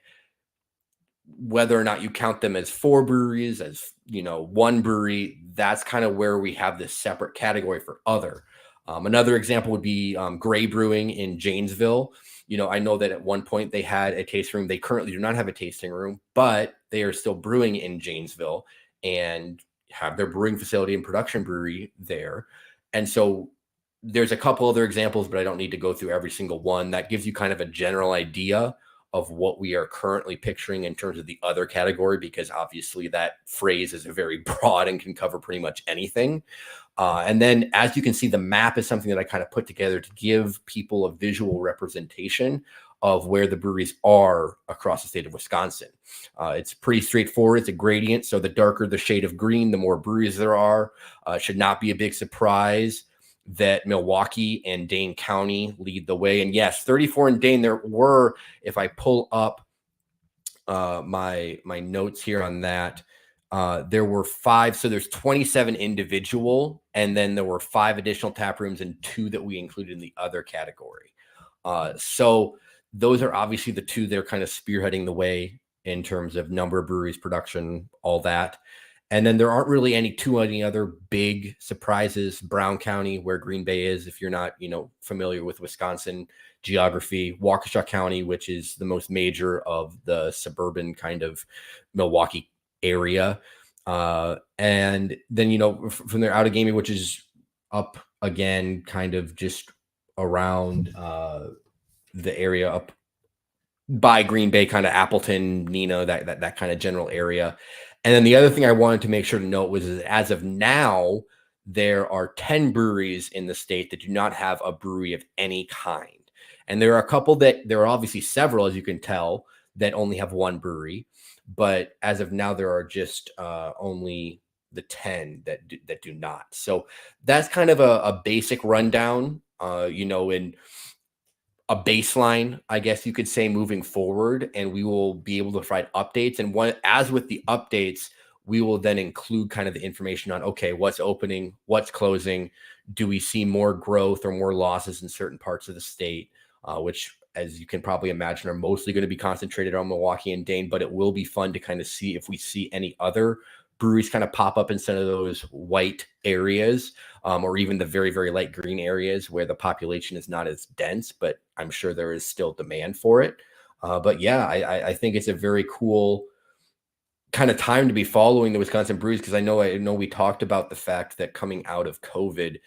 whether or not you count them as 4 breweries, as, one brewery. That's kind of where we have this separate category for other. Another example would be Gray Brewing in Janesville. I know that at one point they had a tasting room. They currently do not have a tasting room, but they are still brewing in Janesville and have their brewing facility and production brewery there. And so there's a couple other examples, but I don't need to go through every single one. That gives you kind of a general idea of what we are currently picturing in terms of the other category, because obviously that phrase is very broad and can cover pretty much anything. And then, as you can see, the map is something that I kind of put together to give people a visual representation of where the breweries are across the state of Wisconsin. It's pretty straightforward. It's a gradient. So the darker the shade of green, the more breweries there are. It should not be a big surprise that Milwaukee and Dane County lead the way. And yes, 34 in Dane. There were, if I pull up my notes here on that, there were 5. So there's 27 individual, and then there were 5 additional tap rooms and 2 that we included in the other category. So Those are obviously the two they're kind of spearheading the way in terms of number of breweries, production, all that. And then there aren't really any other big surprises. Brown County, where Green Bay is, if you're not, familiar with Wisconsin geography, Waukesha County, which is the most major of the suburban kind of Milwaukee area. And then, from there, Outagamie, which is up again, kind of just around the area up by Green Bay, kind of Appleton, Neenah, that kind of general area. And then the other thing I wanted to make sure to note was that as of now, there are 10 breweries in the state that do not have a brewery of any kind. And there are a couple there are obviously several, as you can tell, that only have one brewery. But as of now, there are just only the 10 that do not. So that's kind of a basic rundown, in a baseline, I guess you could say, moving forward, and we will be able to provide updates. And as with the updates, we will then include kind of the information on, okay, what's opening, what's closing, do we see more growth or more losses in certain parts of the state, which, as you can probably imagine, are mostly going to be concentrated on Milwaukee and Dane, but it will be fun to kind of see if we see any other breweries kind of pop up instead of those white areas, or even the very, very light green areas where the population is not as dense, but I'm sure there is still demand for it. But yeah, I think it's a very cool kind of time to be following the Wisconsin breweries, because I know we talked about the fact that coming out of COVID,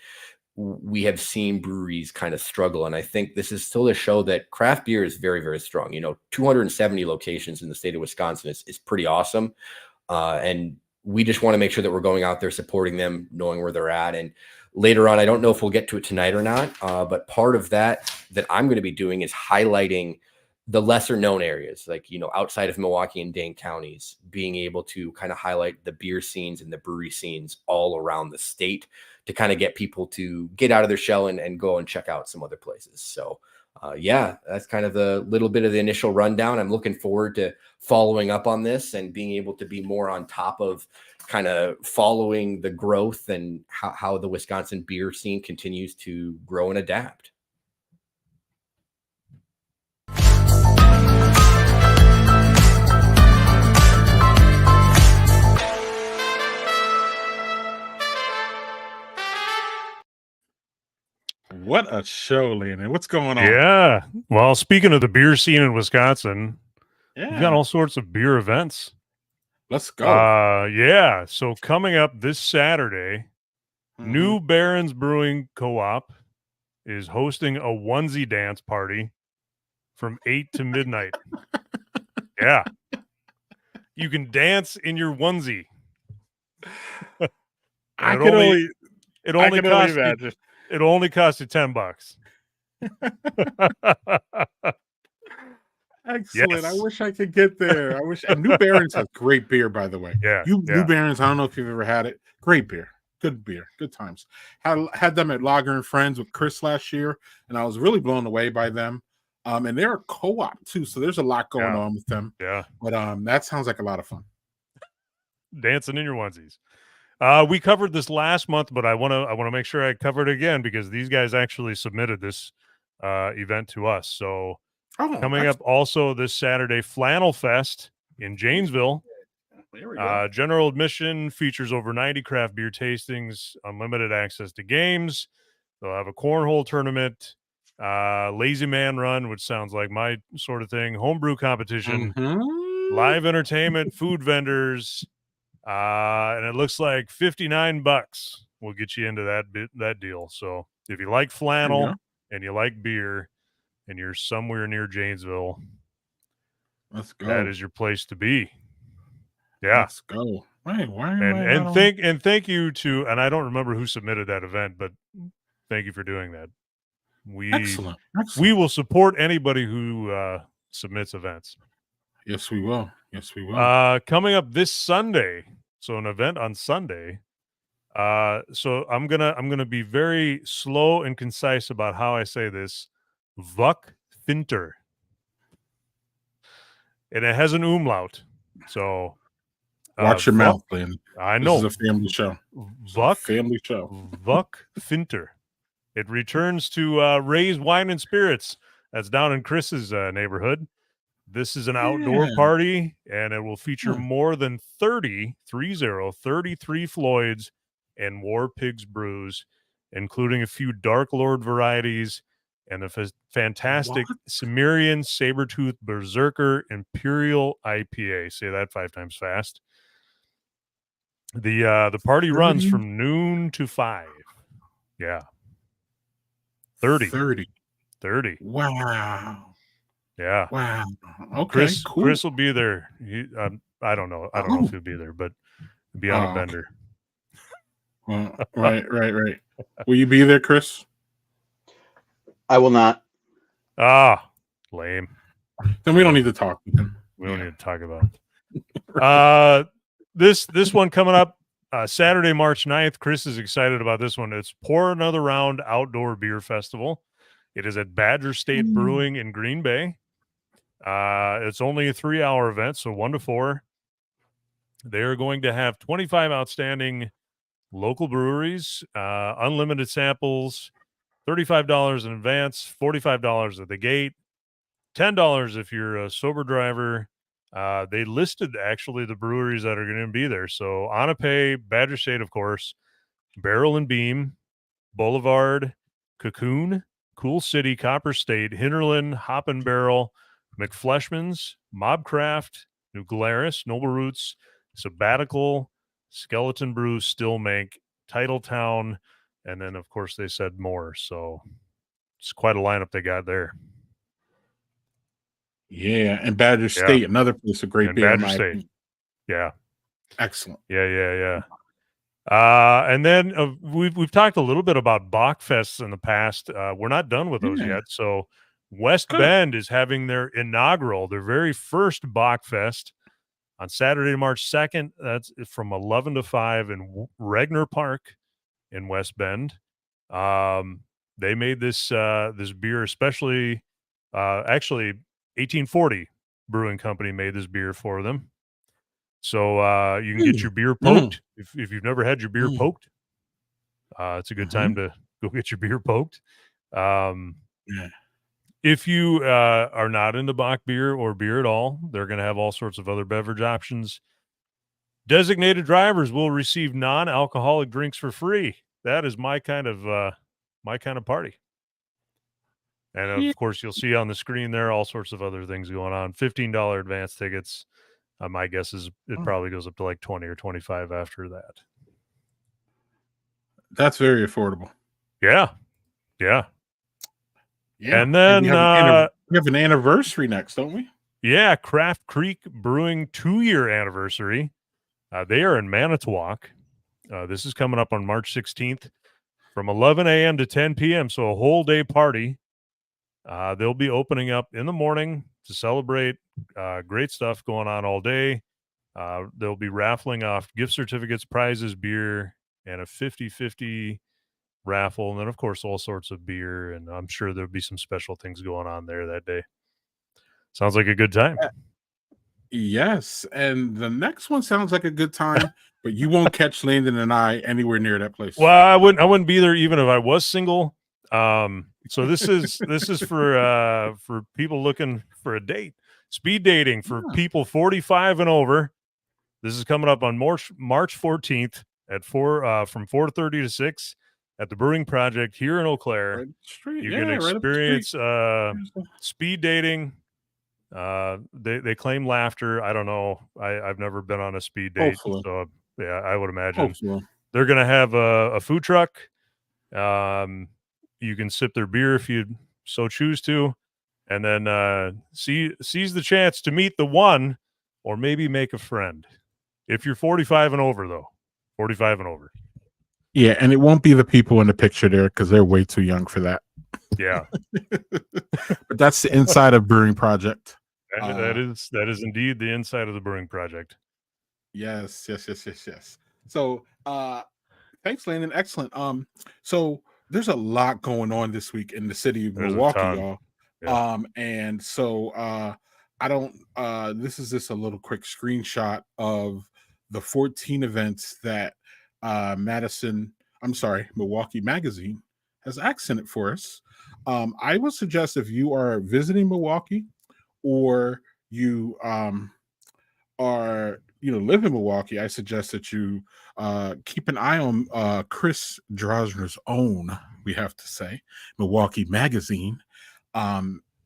we have seen breweries kind of struggle. And I think this is still to show that craft beer is very, very strong. 270 locations in the state of Wisconsin is pretty awesome. And we just want to make sure that we're going out there supporting them, knowing where they're at. And later on, I don't know if we'll get to it tonight or not, but part of that I'm going to be doing is highlighting the lesser known areas, like, outside of Milwaukee and Dane counties, being able to kind of highlight the beer scenes and the brewery scenes all around the state to kind of get people to get out of their shell and go and check out some other places. So yeah, that's kind of the little bit of the initial rundown. I'm looking forward to following up on this and being able to be more on top of kind of following the growth and how the Wisconsin beer scene continues to grow and adapt.
What a show, Landon. What's going on?
Yeah. Well, speaking of the beer scene in Wisconsin,
Yeah.
we've got all sorts of beer events.
Let's go.
Yeah. So coming up this Saturday,
Mhm.
New Barons Brewing Co-op is hosting a onesie dance party from 8 to midnight. Yeah. You can dance in your onesie.
I
it
can
only-
only
It
I
only
can only
costs you,
imagine.
it'll only cost you $10.
Excellent. I
Yes.
wish I could get there. I wish. And New Barons has great beer, by the way.
Yeah.
New
yeah.
Barons. I don't know if you've ever had it. Great beer. Good beer. Good times. Had them at Lager and Friends with Chris last year, and I was really blown away by them. And they're a co-op too, so there's a lot going on with them.
Yeah.
But that sounds like a lot of fun.
Dancing in your onesies. We covered this last month, but I want to make sure I cover it again because these guys actually submitted this event to us. So coming up also this Saturday, Flannel Fest in Janesville.
There we go.
General admission features over 90 craft beer tastings, unlimited access to games. They'll have a cornhole tournament, lazy man run, which sounds like my sort of thing, homebrew competition,
Mhm.
live entertainment, food vendors, and it looks like $59 will get you into that deal. So if you like flannel and you like beer and you're somewhere near Janesville,
Let's go.
that is your place to be. Yeah.
Let's go. Wait, why am I not on-
Thank you to, and I don't remember who submitted that event, but thank you for doing that.
Excellent.
We will support anybody who submits events.
Yes, we will. Yes, we will.
Coming up this Sunday, so an event on Sunday. So I'm gonna be very slow and concise about how I say this. Vuck Finter, and it has an umlaut. So
Watch your
Vuck-
mouth, Lynn.
I
This
know.
is a family show.
Vuck
Family show.
Vuck Finter. It returns to Ray's Wine and Spirits That's down in Chris's neighborhood. This is an outdoor party, and it will feature more than 33 Floyds and War Pigs brews, including a few Dark Lord varieties and a fantastic Cimmerian Sabertooth Berserker Imperial IPA. Say that 5 times fast. The party runs from noon to 5. Yeah. 30.
Wow.
Yeah.
Wow. Okay. Cool.
Chris will be there. I don't know. I don't know if he'll be there, but he'll be on a bender.
Well, right. Will you be there, Chris?
I will not.
Lame.
Then we don't need to talk.
We don't need to talk about it. This one coming up Saturday, March 9th. Chris is excited about this one. It's Pour Another Round Outdoor Beer Festival. It is at Badger State Brewing in Green Bay. It's only a 3-hour event, so 1 to 4. They're going to have 25 outstanding local breweries, unlimited samples, $35 in advance, $45 at the gate, $10 if you're a sober driver. They listed actually the breweries that are going to be there. So Anape, Badger State, of course, Barrel and Beam, Boulevard, Cocoon, Cool City, Copper State, Hinterland, Hop and Barrel, McFleshman's, Mobcraft, New Glarus, Noble Roots, Sabbatical, Skeleton Brew, Stillmank, Titletown, and then, of course, they said more. So it's quite a lineup they got there.
Yeah, and Badger State, another place of great beer.
Badger State. Yeah.
Excellent.
Yeah. And then we've talked a little bit about Bachfests in the past. We're not done with those yet. So West Bend is having their very first Bachfest on Saturday, March 2nd. That's from 11 to 5 in Regner Park in West Bend. They made this beer especially, actually 1840 Brewing Company made this beer for them. So you can get your beer poked. If you've never had your beer poked, it's a good time to go get your beer poked. If you are not into Bach beer or beer at all, they're going to have all sorts of other beverage options. Designated drivers will receive non-alcoholic drinks for free. That is my kind of party. And of course, you'll see on the screen there all sorts of other things going on. $15 advance tickets. My guess is it probably goes up to like 20 or 25 after that.
That's very affordable.
Yeah. And then
we have an anniversary next, don't we?
Yeah, Craft Creek Brewing 2-year anniversary. They are in Manitowoc. This is coming up on March 16th from 11 a.m. to 10 p.m. So a whole day party. They'll be opening up in the morning to celebrate. Great stuff going on all day. They'll be raffling off gift certificates, prizes, beer, and a 50-50 raffle. And then, of course, all sorts of beer. And I'm sure there'll be some special things going on there that day. Sounds like a good time.
Yes. And the next one sounds like a good time, but you won't catch Landon and I anywhere near that place.
Well, I wouldn't be there even if I was single. So this is for people looking for a date. Speed dating for people 45 and over. This is coming up on March 14th at from 4:30 to 6 at the Brewing Project here in Eau Claire. You can experience speed dating. They claim laughter. I don't know. I've never been on a speed date.
Hopefully.
So yeah, I would imagine
Hopefully.
they're going to have a food truck. You can sip their beer if you so choose to, and then seize the chance to meet the one or maybe make a friend. If you're 45 and over, though. 45 and over.
Yeah, and it won't be the people in the picture there because they're way too young for that.
Yeah.
But that's the inside of Brewing Project.
That is indeed the inside of the Brewing Project.
Yes. So thanks, Landon. Excellent. So there's a lot going on this week in the city of Milwaukee, y'all.
Yeah.
And so I don't this is just a little quick screenshot of the 14 events that Milwaukee Magazine has accented for us. I would suggest if you are visiting Milwaukee or you live in Milwaukee, I suggest that you keep an eye on Chris Drosner's own, we have to say, Milwaukee Magazine.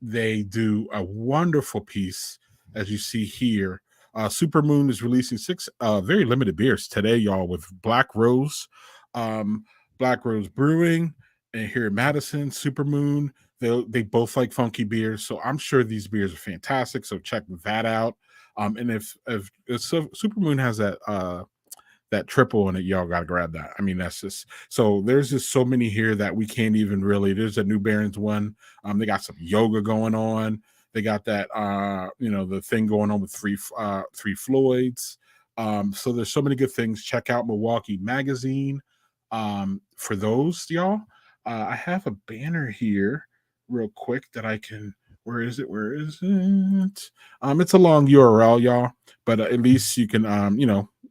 They do a wonderful piece, as you see here. Supermoon is releasing 6 very limited beers today, y'all, with Black Rose Brewing, and here in Madison, Supermoon. They both like funky beers, so I'm sure these beers are fantastic. So check that out. And if Supermoon has that triple in it, y'all gotta grab that. I mean, that's just so there's just so many here that we can't even really. There's a New Barons one. They got some yoga going on. They got that the thing going on with Three Floyds. So there's so many good things. Check out Milwaukee Magazine for those, y'all. I have a banner here real quick that I can. Where is it? It's a long URL, y'all, but at least you can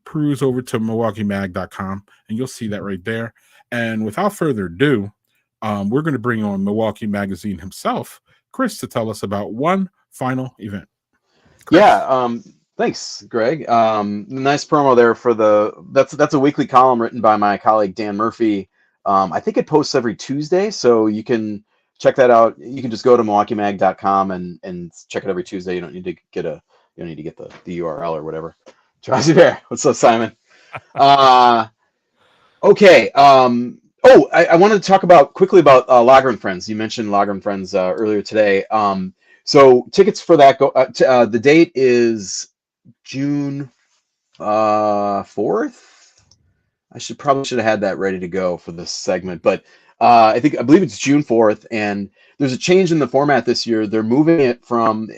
peruse over to milwaukeemag.com and you'll see that right there. And without further ado, we're going to bring on Milwaukee Magazine himself, Chris, to tell us about one final event. Chris.
Yeah, thanks, Greg. Nice promo there for that's a weekly column written by my colleague Dan Murphy. I think it posts every Tuesday, so you can check that out. You can just go to milwaukeemag.com and check it every Tuesday. You don't need to get the URL or whatever. Jazzy Bear, what's up, Simon? Okay. I wanted to talk quickly about Lager and Friends. You mentioned Lager and Friends earlier today. So tickets for that go. The date is June 4th. I should have had that ready to go for this segment, but I believe it's June 4th, and there's a change in the format this year. They're moving it from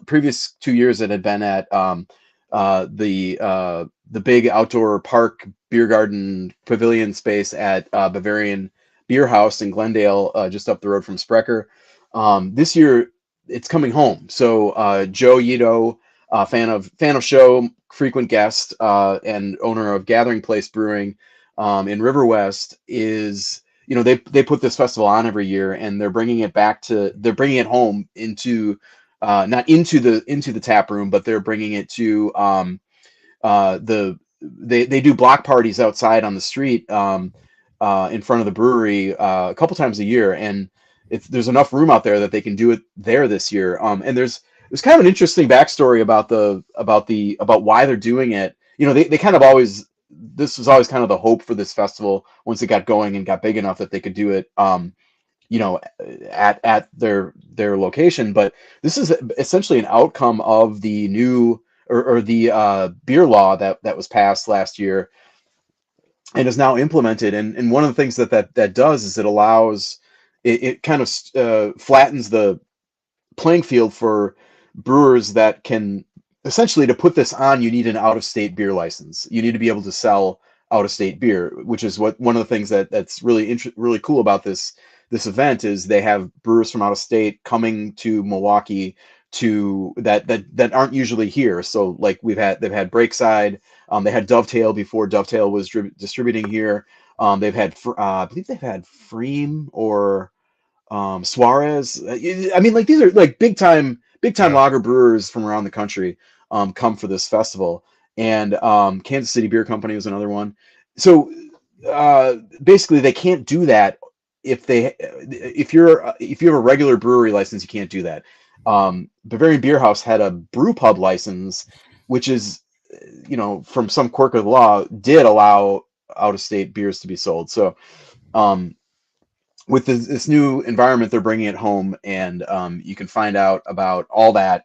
previous 2 years that had been at the big outdoor park beer garden pavilion space at Bavarian Beer House in Glendale, just up the road from Sprecher. This year it's coming home. So Joe Yito, fan of show, frequent guest, and owner of Gathering Place Brewing in River West, is they put this festival on every year, and they're bringing it home into not into the tap room, but they're bringing it to they do block parties outside on the street in front of the brewery a couple times a year, and there's enough room out there that they can do it there this year. And there's kind of an interesting backstory about why they're doing it. They kind of always, this was always kind of the hope for this festival once it got going and got big enough that they could do it at their location. But this is essentially an outcome of the new or the beer law that was passed last year and is now implemented. And one of the things that does is it allows it kind of flattens the playing field for brewers that can essentially, to put this on, you need an out-of-state beer license. You need to be able to sell out-of-state beer, which is one of the things that's really cool about this event is they have brewers from out of state coming to Milwaukee that aren't usually here. So like they've had Breakside, they had Dovetail before Dovetail was distributing here. They've had I believe they've had Freem or Suarez. I mean, like these are like big time lager brewers from around the country come for this festival. And Kansas City Beer Company was another one. So basically they can't do that if you have a regular brewery license. You can't do that. Bavarian Beer House had a brew pub license, which is, from some quirk of the law, did allow out-of-state beers to be sold. So with this new environment, they're bringing it home, and you can find out about all that.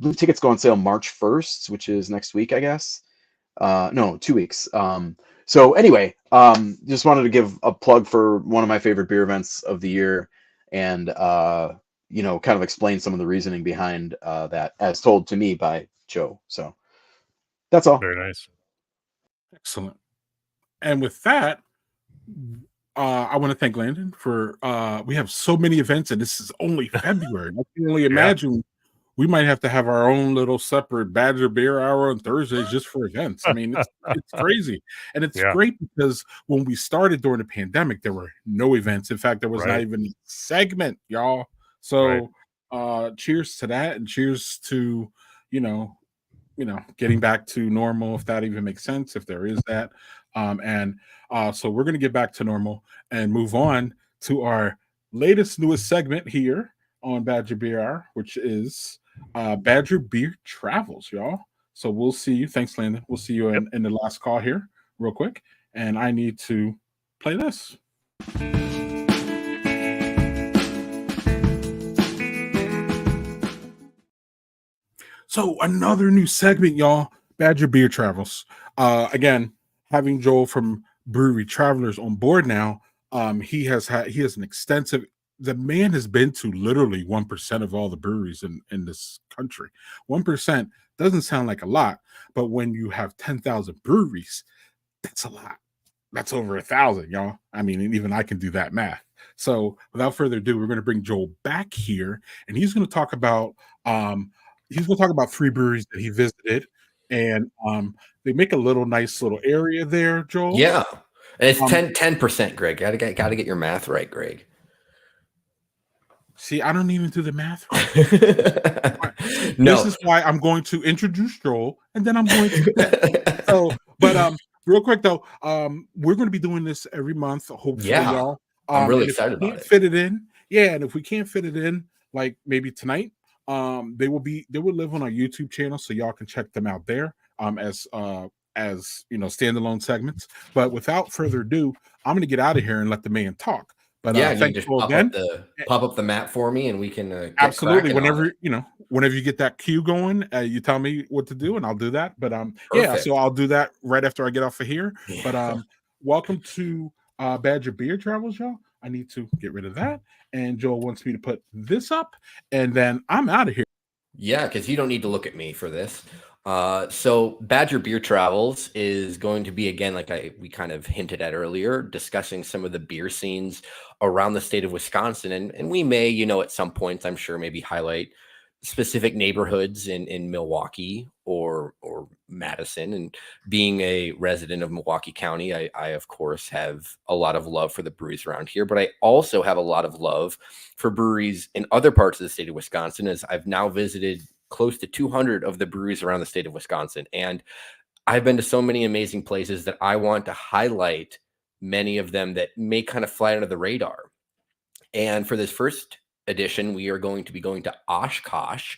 Blue tickets go on sale March 1st, which is next week, I guess. No, 2 weeks. So anyway, just wanted to give a plug for one of my favorite beer events of the year, and kind of explain some of the reasoning behind that, as told to me by Joe. So that's all.
Very nice.
Excellent. And with that, I want to thank Landon for we have so many events, and this is only February. I can only imagine we might have to have our own little separate Badger Beer Hour on Thursdays just for events. I mean, it's crazy. And it's
Yeah.
great because when we started during the pandemic, there were no events. In fact, there was not
Right.
even a segment, y'all. So cheers to that, and cheers to, getting back to normal, if that even makes sense, if there is that. So we're going to get back to normal and move on to our newest segment here on Badger Beer Hour, which is Badger Beer Travels, y'all. So we'll see you. Thanks, Landon. We'll see you in the last call here, real quick. And I need to play this. So another new segment, y'all. Badger Beer Travels. Again, having Joel from Brewery Travelers on board now. He has an extensive. The man has been to literally 1% of all the breweries in this country. 1% doesn't sound like a lot, but when you have 10,000 breweries, that's a lot. That's over 1,000, y'all. I mean, and even I can do that math. So without further ado, we're going to bring Joel back here, and he's going to talk about 3 breweries that he visited, and they make a nice little area there, Joel.
Yeah, and it's 10%, Greg. Gotta get your math right, Greg.
See, I don't even do the math right.
No.
This is why I'm going to introduce Joel, and then I'm going to real quick though, we're going to be doing this every month, hopefully, y'all.
I'm really excited about it.
Fit it in, and if we can't fit it in, like maybe tonight, they will live on our YouTube channel, so y'all can check them out there, as standalone segments. But without further ado, I'm going to get out of here and let the man talk. But
thanks just pop up the map for me, and we can
absolutely whenever you get that cue going, you tell me what to do, and I'll do that. But so I'll do that right after I get off of here. Yeah. But welcome to Badger Beer Travels, y'all. I need to get rid of that, and Joel wants me to put this up, and then I'm out of here.
Yeah, because you don't need to look at me for this. So Badger Beer Travels is going to be, again, like we kind of hinted at earlier, discussing some of the beer scenes around the state of Wisconsin. And we may, at some points, I'm sure, maybe highlight specific neighborhoods in Milwaukee or Madison. And being a resident of Milwaukee County, I of course have a lot of love for the breweries around here, but I also have a lot of love for breweries in other parts of the state of Wisconsin, as I've now visited close to 200 of the breweries around the state of Wisconsin. And I've been to so many amazing places that I want to highlight many of them that may kind of fly under the radar. And for this first edition, we are going to be going to Oshkosh.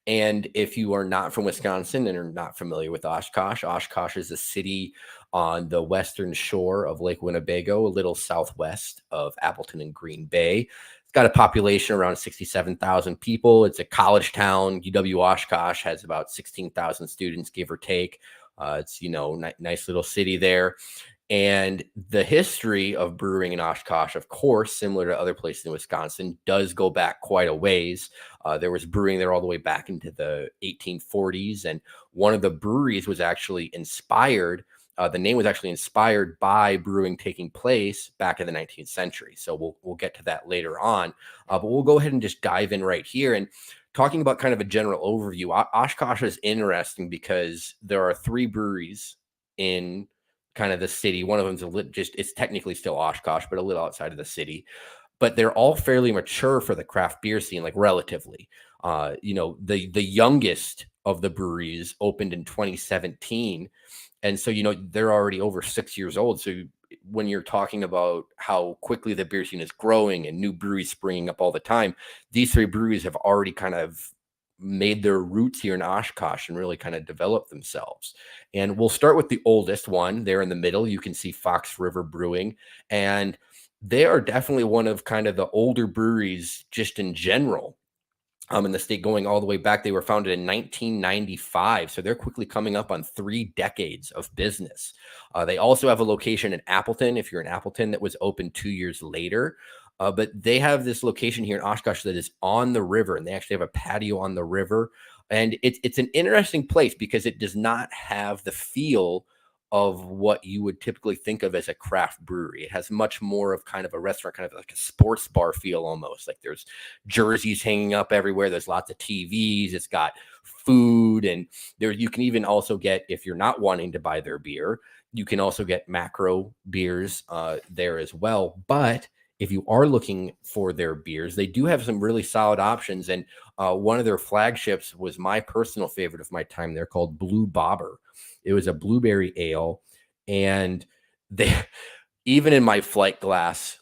And if you are not from Wisconsin and are not familiar with Oshkosh, Oshkosh is a city on the western shore of Lake Winnebago, a little southwest of Appleton and Green Bay. Got a population around 67,000 people. It's a college town. UW Oshkosh has about 16,000 students, give or take. It's, nice little city there. And the history of brewing in Oshkosh, of course, similar to other places in Wisconsin, does go back quite a ways. There was brewing there all the way back into the 1840s. And one of the breweries was actually inspired. The name was actually inspired by brewing taking place back in the 19th century. So we'll get to that later on. But we'll go ahead and just dive in right here. And talking about kind of a general overview, Oshkosh is interesting because there are 3 breweries in kind of the city. One of them's it's technically still Oshkosh, but a little outside of the city. But they're all fairly mature for the craft beer scene, like relatively. The youngest of the breweries opened in 2017. And so, they're already over 6 years old. So when you're talking about how quickly the beer scene is growing and new breweries springing up all the time, these 3 breweries have already kind of made their roots here in Oshkosh and really kind of developed themselves. And we'll start with the oldest one there in the middle. You can see Fox River Brewing, and they are definitely one of kind of the older breweries just in general. In the state, going all the way back. They were founded in 1995, so they're quickly coming up on 3 decades of business. They also have a location in Appleton, if you're in Appleton, that was opened 2 years later. But they have this location here in Oshkosh that is on the river, and they actually have a patio on the river. And it's an interesting place because it does not have the feel of what you would typically think of as a craft brewery. It has much more of kind of a restaurant, kind of like a sports bar feel almost. Like there's jerseys hanging up everywhere. There's lots of TVs. It's got food, and there you can even also get, if you're not wanting to buy their beer, you can also get macro beers there as well. But if you are looking for their beers, they do have some really solid options. And one of their flagships was my personal favorite of my time there, called Blue Bobber. It was a blueberry ale. And they, even in my flight glass,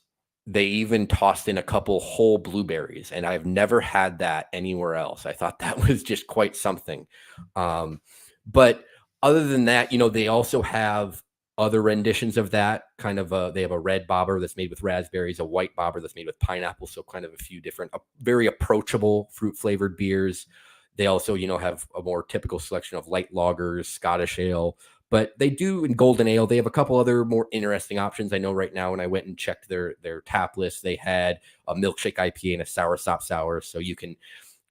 they even tossed in a couple whole blueberries. And I've never had that anywhere else. I thought that was just quite something. But other than that, you know, they also have other renditions of that kind of they have a red bobber that's made with raspberries, a white bobber that's made with pineapple. So kind of a few different, very approachable fruit flavored beers. They also, you know, have a more typical selection of light lagers, Scottish ale, but they do in golden ale. They have a couple other more interesting options. I know right now when I went and checked their tap list, they had a milkshake IPA and a sour sop sour. So you can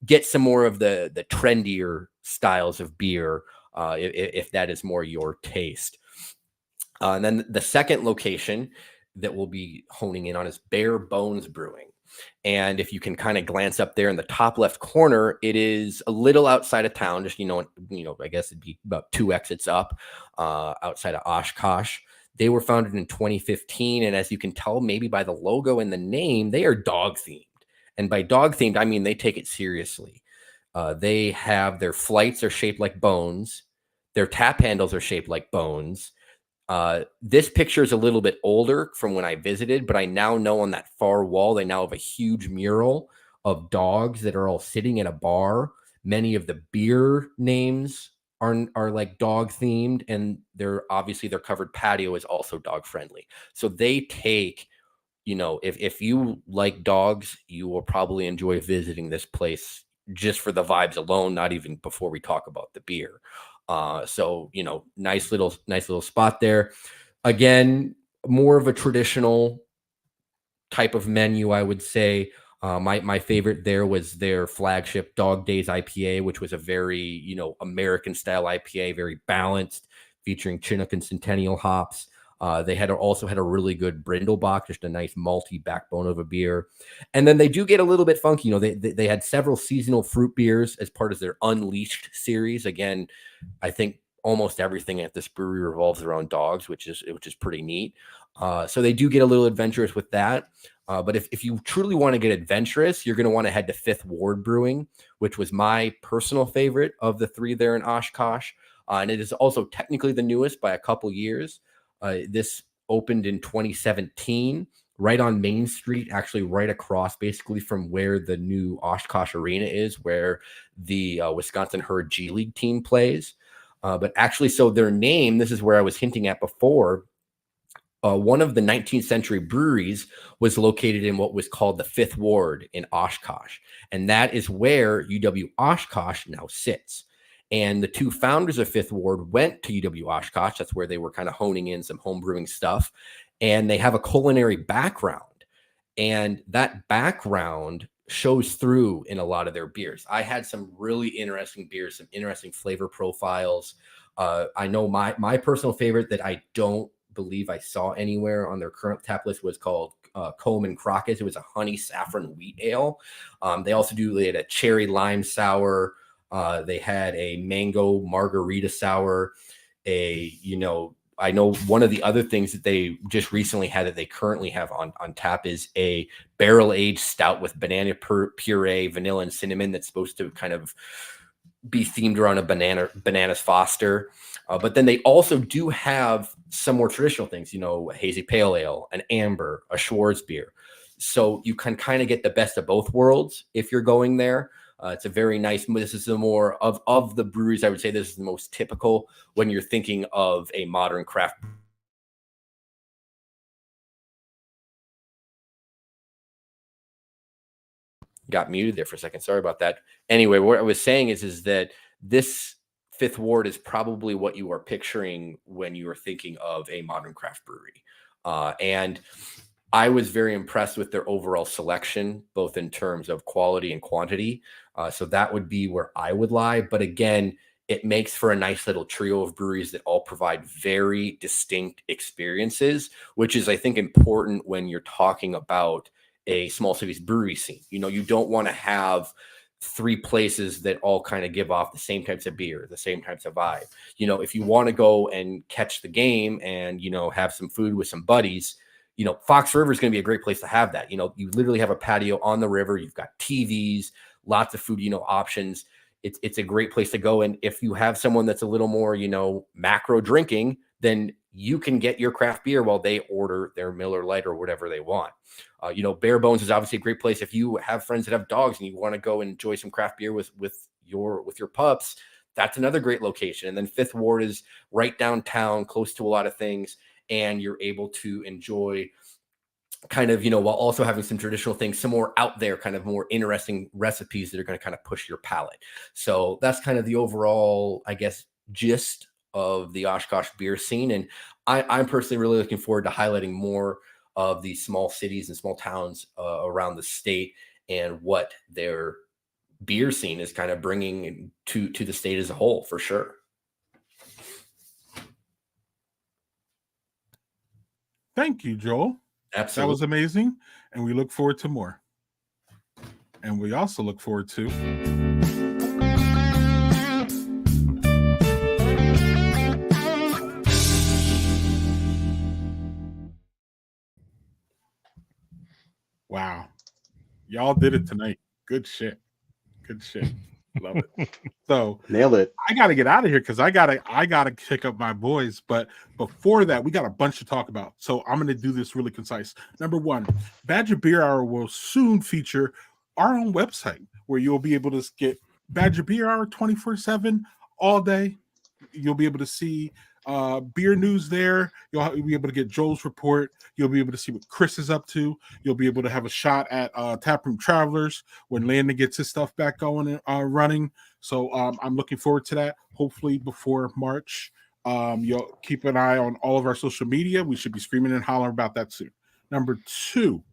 get some more of the trendier styles of beer if that is more your taste. And then the second location that we'll be honing in on is Bare Bones Brewing. And if you can kind of glance up there in the top left corner, it is a little outside of town, just, you know, I guess it'd be about 2 exits up outside of Oshkosh. They were founded in 2015. And as you can tell, maybe by the logo and the name, they are dog themed. And by dog themed, I mean they take it seriously. They have their flights are shaped like bones. Their tap handles are shaped like bones. This picture is a little bit older from when I visited, but I now know on that far wall, they now have a huge mural of dogs that are all sitting in a bar. Many of the beer names are like dog themed, and they're obviously their covered patio is also dog friendly. So they take, you know, if you like dogs, you will probably enjoy visiting this place just for the vibes alone, not even before we talk about the beer. So, you know, nice little spot there. Again, more of a traditional type of menu, I would say. My favorite there was their flagship Dog Days IPA, which was a very, you know, American style IPA, very balanced, featuring Chinook and Centennial hops. They also had a really good Brindlebach, just a nice malty backbone of a beer. And then they do get a little bit funky. You know, they had several seasonal fruit beers as part of their Unleashed series. Again, I think almost everything at this brewery revolves around dogs, which is pretty neat. So they do get a little adventurous with that. But if you truly want to get adventurous, you're going to want to head to Fifth Ward Brewing, which was my personal favorite of the three there in Oshkosh. And it is also technically the newest by a couple years. This opened in 2017, right on Main Street, actually right across basically from where the new Oshkosh Arena is, where the Wisconsin Herd G League team plays. But actually, so their name, this is where I was hinting at before, one of the 19th century breweries was located in what was called the Fifth Ward in Oshkosh. And that is where UW Oshkosh now sits. And the two founders of Fifth Ward went to UW Oshkosh. That's where they were kind of honing in some homebrewing stuff. And they have a culinary background. And that background shows through in a lot of their beers. I had some really interesting beers, some interesting flavor profiles. I know my personal favorite that I don't believe I saw anywhere on their current tap list was called Coleman Crockett's. It was a honey saffron wheat ale. They had a cherry lime sour. They had a mango margarita sour. I know one of the other things that they just recently had that they currently have on tap is a barrel-aged stout with banana puree, vanilla, and cinnamon that's supposed to kind of be themed around a bananas Foster. But then they also do have some more traditional things, a hazy pale ale, an amber, a Schwarzbier. So you can kind of get the best of both worlds if you're going there. It's a very nice, this is the more of the breweries, I would say this is the most typical when you're thinking of a modern craft. Got muted there for a second. Sorry about that. Anyway, what I was saying is that this Fifth Ward is probably what you are picturing when you are thinking of a modern craft brewery. And I was very impressed with their overall selection, both in terms of quality and quantity. So that would be where I would lie. But again, it makes for a nice little trio of breweries that all provide very distinct experiences, which is, I think, important when you're talking about a small city's brewery scene. You know, you don't want to have 3 places that all kind of give off the same types of beer, the same types of vibe. You know, if you want to go and catch the game and, you know, have some food with some buddies, you know, Fox River is going to be a great place to have that. You know, you literally have a patio on the river. You've got TVs, lots of food, you know, options. It's a great place to go. And if you have someone that's a little more, you know, macro drinking, then you can get your craft beer while they order their Miller Lite or whatever they want. You know, Bare Bones is obviously a great place. If you have friends that have dogs and you want to go and enjoy some craft beer with your pups, that's another great location. And then Fifth Ward is right downtown, close to a lot of things, and you're able to enjoy kind of, you know, while also having some traditional things, some more out there, kind of more interesting recipes that are going to kind of push your palate. So that's kind of the overall, I guess, gist of the Oshkosh beer scene. And I'm personally really looking forward to highlighting more of these small cities and small towns around the state and what their beer scene is kind of bringing to the state as a whole, for sure.
Thank you, Joel.
Absolutely.
That was amazing. And we look forward to more. And we also look forward to wow. Y'all did it tonight. Good shit. Good shit. Love it. So
Nailed it.
I gotta get out of here because I gotta kick up my boys. But before that, we got a bunch to talk about. So I'm gonna do this really concise. Number one, Badger Beer Hour will soon feature our own website where you'll be able to get Badger Beer Hour 24/7 all day. You'll be able to see beer news there. You'll be able to get Joel's report. You'll be able to see what Chris is up to. You'll be able to have a shot at Taproom Travelers when Landon gets his stuff back going and running. So I'm looking forward to that. Hopefully before March. You'll keep an eye on all of our social media. We should be screaming and hollering about that soon. Number two,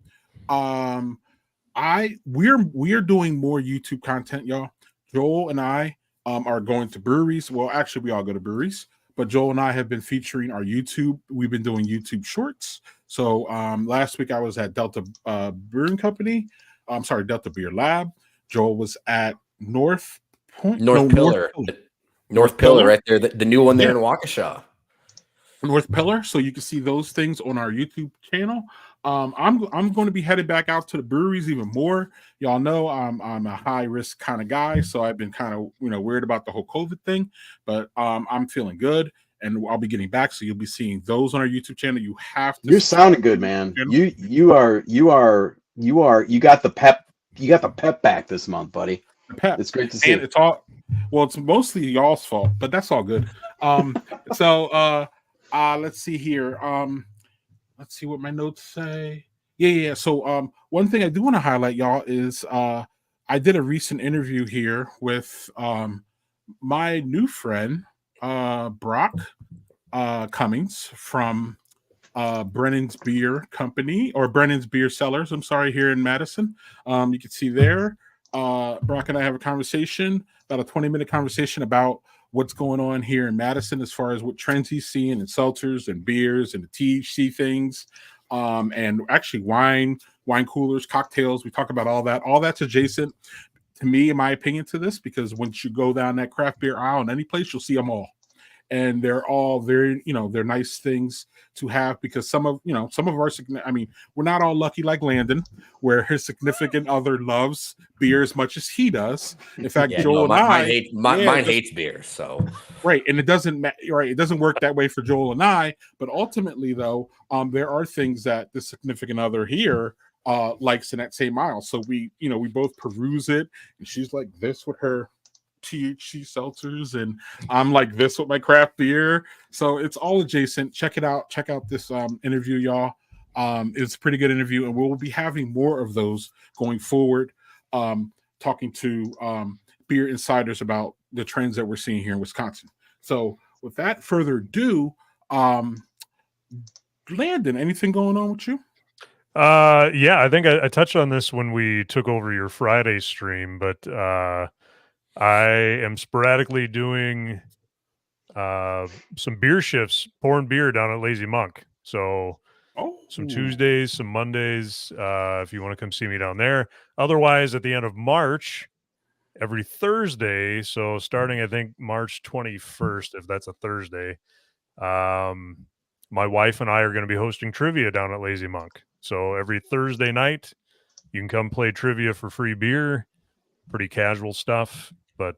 we're doing more YouTube content, y'all. Joel and I are going to breweries. Well, actually, we all go to breweries. But Joel and I have been featuring our YouTube. We've been doing YouTube shorts. So last week I was at Delta Brewing Company. I'm sorry, Delta Beer Lab. Joel was at North
Pillar right there. The new one there in Waukesha.
North Pillar. So you can see those things on our YouTube channel. I'm going to be headed back out to the breweries even more. Y'all know I'm a high risk kind of guy, so I've been kind of weird about the whole COVID thing, but I'm feeling good, and I'll be getting back. So you'll be seeing those on our YouTube channel. You have to.
You're sounding good, man. You got the pep. You got the pep back this month, buddy.
Pep.
It's great to see.
And it's mostly y'all's fault, but that's all good. So let's see here. Let's see what my notes say. Yeah. So one thing I do want to highlight, y'all, is I did a recent interview here with my new friend, Brock Cummings from Brennan's Beer Company, or Brennan's Beer Cellars, I'm sorry, here in Madison. You can see there, Brock and I have a conversation, about a 20-minute conversation about what's going on here in Madison as far as what trends he's seeing in seltzers and beers and the THC things, and actually wine coolers, cocktails. We talk about all that. All that's adjacent to me, in my opinion, to this, because once you go down that craft beer aisle in any place, you'll see them all. And they're all very, they're nice things to have, because some of our, we're not all lucky like Landon, where his significant other loves beer as much as he does. In fact, Joel
mine hates beer. So
right, and it doesn't work that way for Joel and I. But ultimately, though, there are things that the significant other here likes in that same aisle. So we both peruse it, and she's like this with her THC seltzers, and I'm like this with my craft beer. So it's all adjacent. Check it out. Check out this interview, y'all. It's a pretty good interview, and we'll be having more of those going forward, talking to beer insiders about the trends that we're seeing here in Wisconsin. So without further ado, Landon, anything going on with you?
Yeah, I think I touched on this when we took over your Friday stream, but I am sporadically doing some beer shifts, pouring beer down at Lazy Monk. So some Tuesdays, some Mondays, if you want to come see me down there. Otherwise, at the end of March, every Thursday, so starting I think March 21st, if that's a Thursday, my wife and I are going to be hosting trivia down at Lazy Monk. So every Thursday night, you can come play trivia for free beer. Pretty casual stuff, but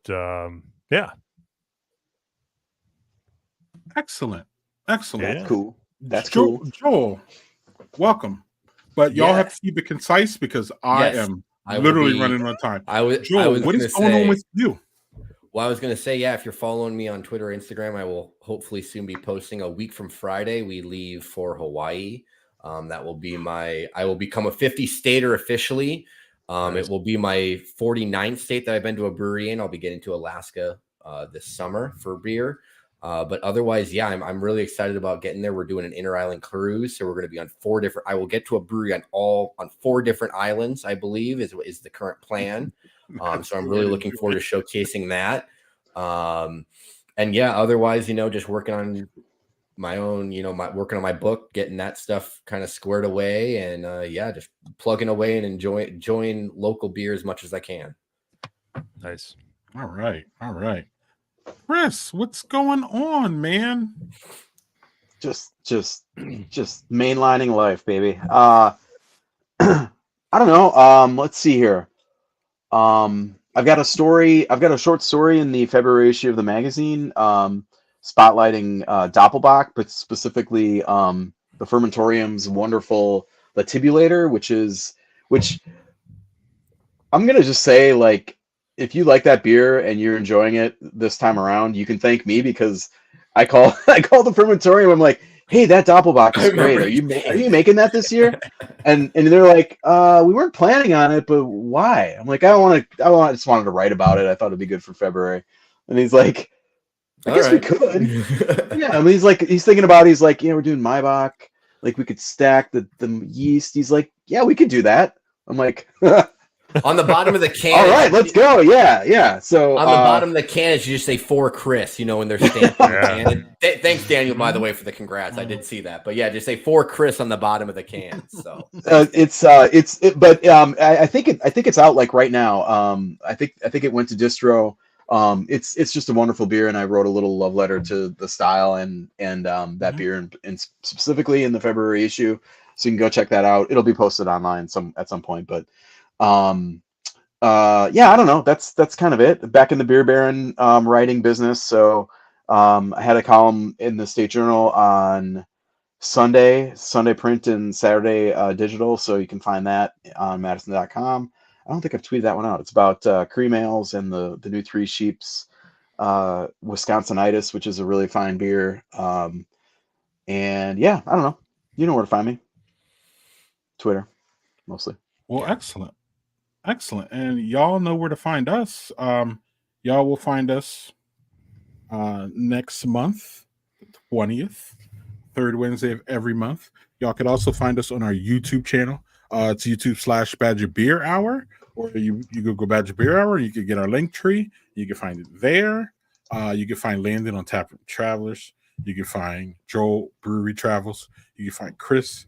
yeah.
Excellent.
Yeah.
Cool. That's
Joel,
cool.
Joel, welcome. But y'all
Yeah.
have to keep it concise because I
Yes,
am
I will
literally
be-
running out of time.
I was
Joel, what
gonna
is going on
say-
with you?
Well, I was going to say, yeah, if you're following me on Twitter or Instagram, I will hopefully soon be posting. A week from Friday, we leave for Hawaii. That will be I will become a 50 stater officially.
Nice.
It will be my 49th state that I've been to a brewery in. I'll be getting to Alaska this summer for beer. But otherwise, yeah, I'm really excited about getting there. We're doing an inter-island cruise. So we're going to be on 4 different, I will get to a brewery on 4 different islands, I believe is the current plan. So I'm really looking forward to showcasing that. And yeah, otherwise, just working on my own, working on my book, getting that stuff kind of squared away, and yeah, just plugging away and enjoying local beer as much as I can.
Nice.
All right. Chris, what's going on, man?
Just mainlining life, baby. I don't know. Let's see here. I've got a short story in the February issue of the magazine, spotlighting Doppelbock, but specifically the Fermentorium's wonderful Latibulator, which I'm gonna just say, like, if you like that beer and you're enjoying it this time around, you can thank me, because I call the Fermentorium. I'm like, hey, that Doppelbock is great. Are you making that this year? And they're like, we weren't planning on it, but why? I'm like, I just wanted to write about it. I thought it'd be good for February. And he's like, I guess we could. Yeah, I mean, he's thinking about it. He's like, we're doing Maibach. Like, we could stack the yeast. He's like, yeah, we could do that. I'm like,
On the bottom of the can.
all right, let's go. Yeah. So
on the bottom of the can, you just say "for Chris," when they're stamped on the can. Thanks, Daniel, by the way, for the congrats. I did see that, but yeah, just say "for Chris" on the bottom of the can. So
but I think it's out like right now. I think it went to distro. It's just a wonderful beer, and I wrote a little love letter to the style and that beer, and specifically in the February issue. So you can go check that out. It'll be posted online at some point, but yeah, I don't know. That's kind of it. Back in the Beer Baron writing business. So I had a column in the State Journal on Sunday print and Saturday digital. So you can find that on Madison.com. I don't think I've tweeted that one out. It's about cream ales and the new Three Sheeps Wisconsinitis, which is a really fine beer. And yeah, I don't know. You know where to find me. Twitter, mostly.
Well, excellent. And y'all know where to find us. Y'all will find us next month, the 20th, third Wednesday of every month. Y'all could also find us on our YouTube channel. It's YouTube/Badger Beer Hour, or you could go Badger Beer Hour. You could get our link tree. You can find it there. You can find Landon on Taproom Travelers. You can find Joel Brewery Travels. You can find Chris,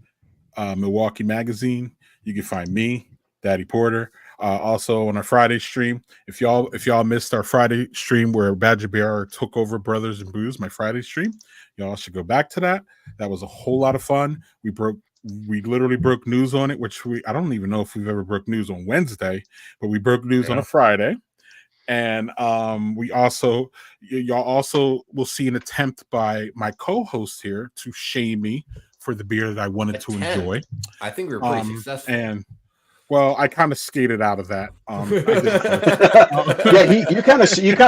Milwaukee Magazine. You can find me, Daddy Porter. Also on our Friday stream. If y'all missed our Friday stream where Badger Beer took over Brothers and Booze, my Friday stream, y'all should go back to that. That was a whole lot of fun. We literally broke news on it, which I don't even know if we've ever broke news on Wednesday, but we broke news on a Friday. And y'all also will see an attempt by my co-host here to shame me for the beer that I wanted to enjoy.
I think we were pretty successful.
And well, I kind of skated out of that.
Yeah, you kind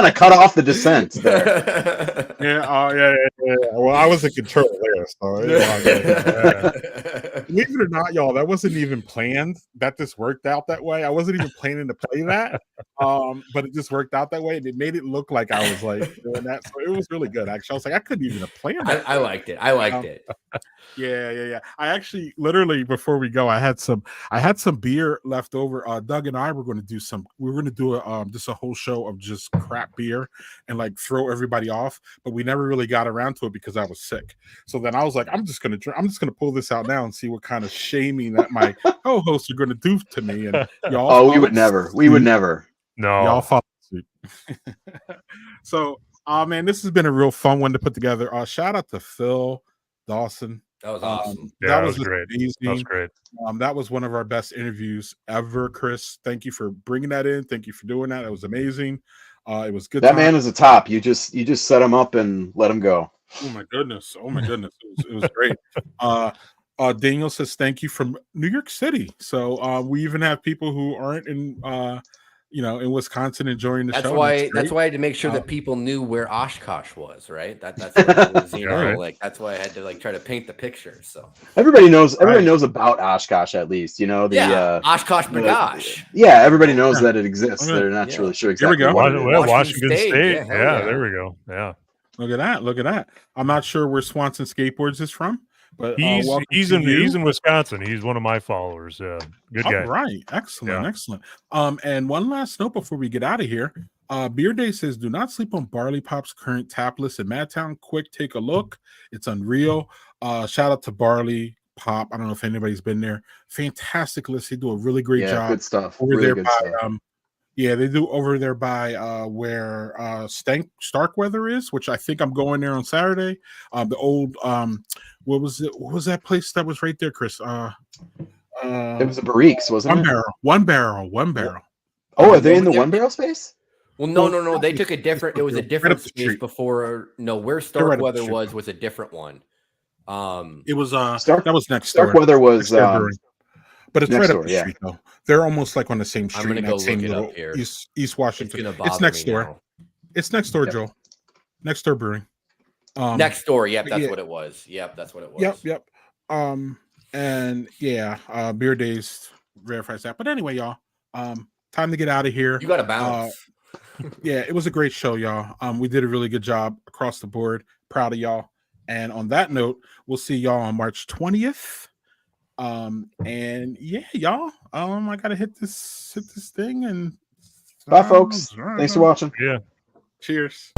of cut off the descent there.
Yeah, Yeah, well, I was in control there, so it was all good. Believe it or not, y'all, that wasn't even planned. That just worked out that way. I wasn't even planning to play that, but it just worked out that way, and it made it look like I was like doing that. So it was really good. Actually, I was like, I couldn't even have planned that.
I liked it. I liked it.
Yeah. I actually, literally, before we go, I had some beer left over. Doug and I were going to do just a whole show of just crap beer and like throw everybody off, but we never really got around to it because I was sick. So then I was like, I'm just gonna pull this out now and see what kind of shaming that my co-hosts are going to do to me. And y'all,
Oh, we would never.
No.
Y'all follow suit. So, man, this has been a real fun one to put together. Shout out to Phil Dawson.
That was awesome.
Yeah,
that was
great.
amazing.
That was great.
That was one of our best interviews ever, Chris. Thank you for bringing that in. Thank you for doing that. It was amazing. It was good.
That man is a top. You just set him up and let him go.
Oh my goodness. It was great. Daniel says thank you from New York City. So we even have people who aren't in in Wisconsin enjoying the show.
That's why I had to make sure that people knew where Oshkosh was, right? That's what it was,
right.
like that's why I had to like try to paint the picture. So
everybody knows about Oshkosh, at least.
Oshkosh Bagosh.
Yeah, everybody knows that it exists. They're not really sure exactly.
Here we go.
what it is.
Washington State.
Yeah,
There we go. Yeah.
Look at that. I'm not sure where Swanson Skateboards is from, but
he's in Wisconsin. He's one of my followers. Yeah. Good guy.
All right. Excellent. And one last note before we get out of here. Beer Day says, do not sleep on Barley Pop's current tap list in Madtown. Quick, take a look. It's unreal. Shout out to Barley Pop. I don't know if anybody's been there. Fantastic list. They do a really great job.
Good stuff.
Over
really
there
good
by
stuff.
they do over there by where Starkweather is, which I think I'm going there on Saturday. The old what was that place that was right there, Chris?
It was a Barriques, wasn't it?
One barrel.
Oh, are they in the one barrel space?
Well, no. They took a different. It was a different
up the
space
street.
before. No, where
right up the
Starkweather
street.
was a different one.
It was that was next door.
Starkweather was
but it's
next
right
door,
up the street though. They're almost like on the same street.
I'm gonna
in
go
that same
look it
little
up here.
East
It's
Washington.
gonna bother
It's next
me
door.
now.
It's next door,
Yep.
Joel. Next door brewing.
Next door. Yep, that's
yeah.
what it was. Yep, that's what it was.
Yep. And Beer Days verifies that. But anyway, y'all, time to get out of here.
You got to bounce.
Yeah, it was a great show, y'all. We did a really good job across the board. Proud of y'all. And on that note, we'll see y'all on March 20th. And yeah, y'all. I gotta hit this thing and
bye, folks. Thanks for watching.
Yeah.
Cheers.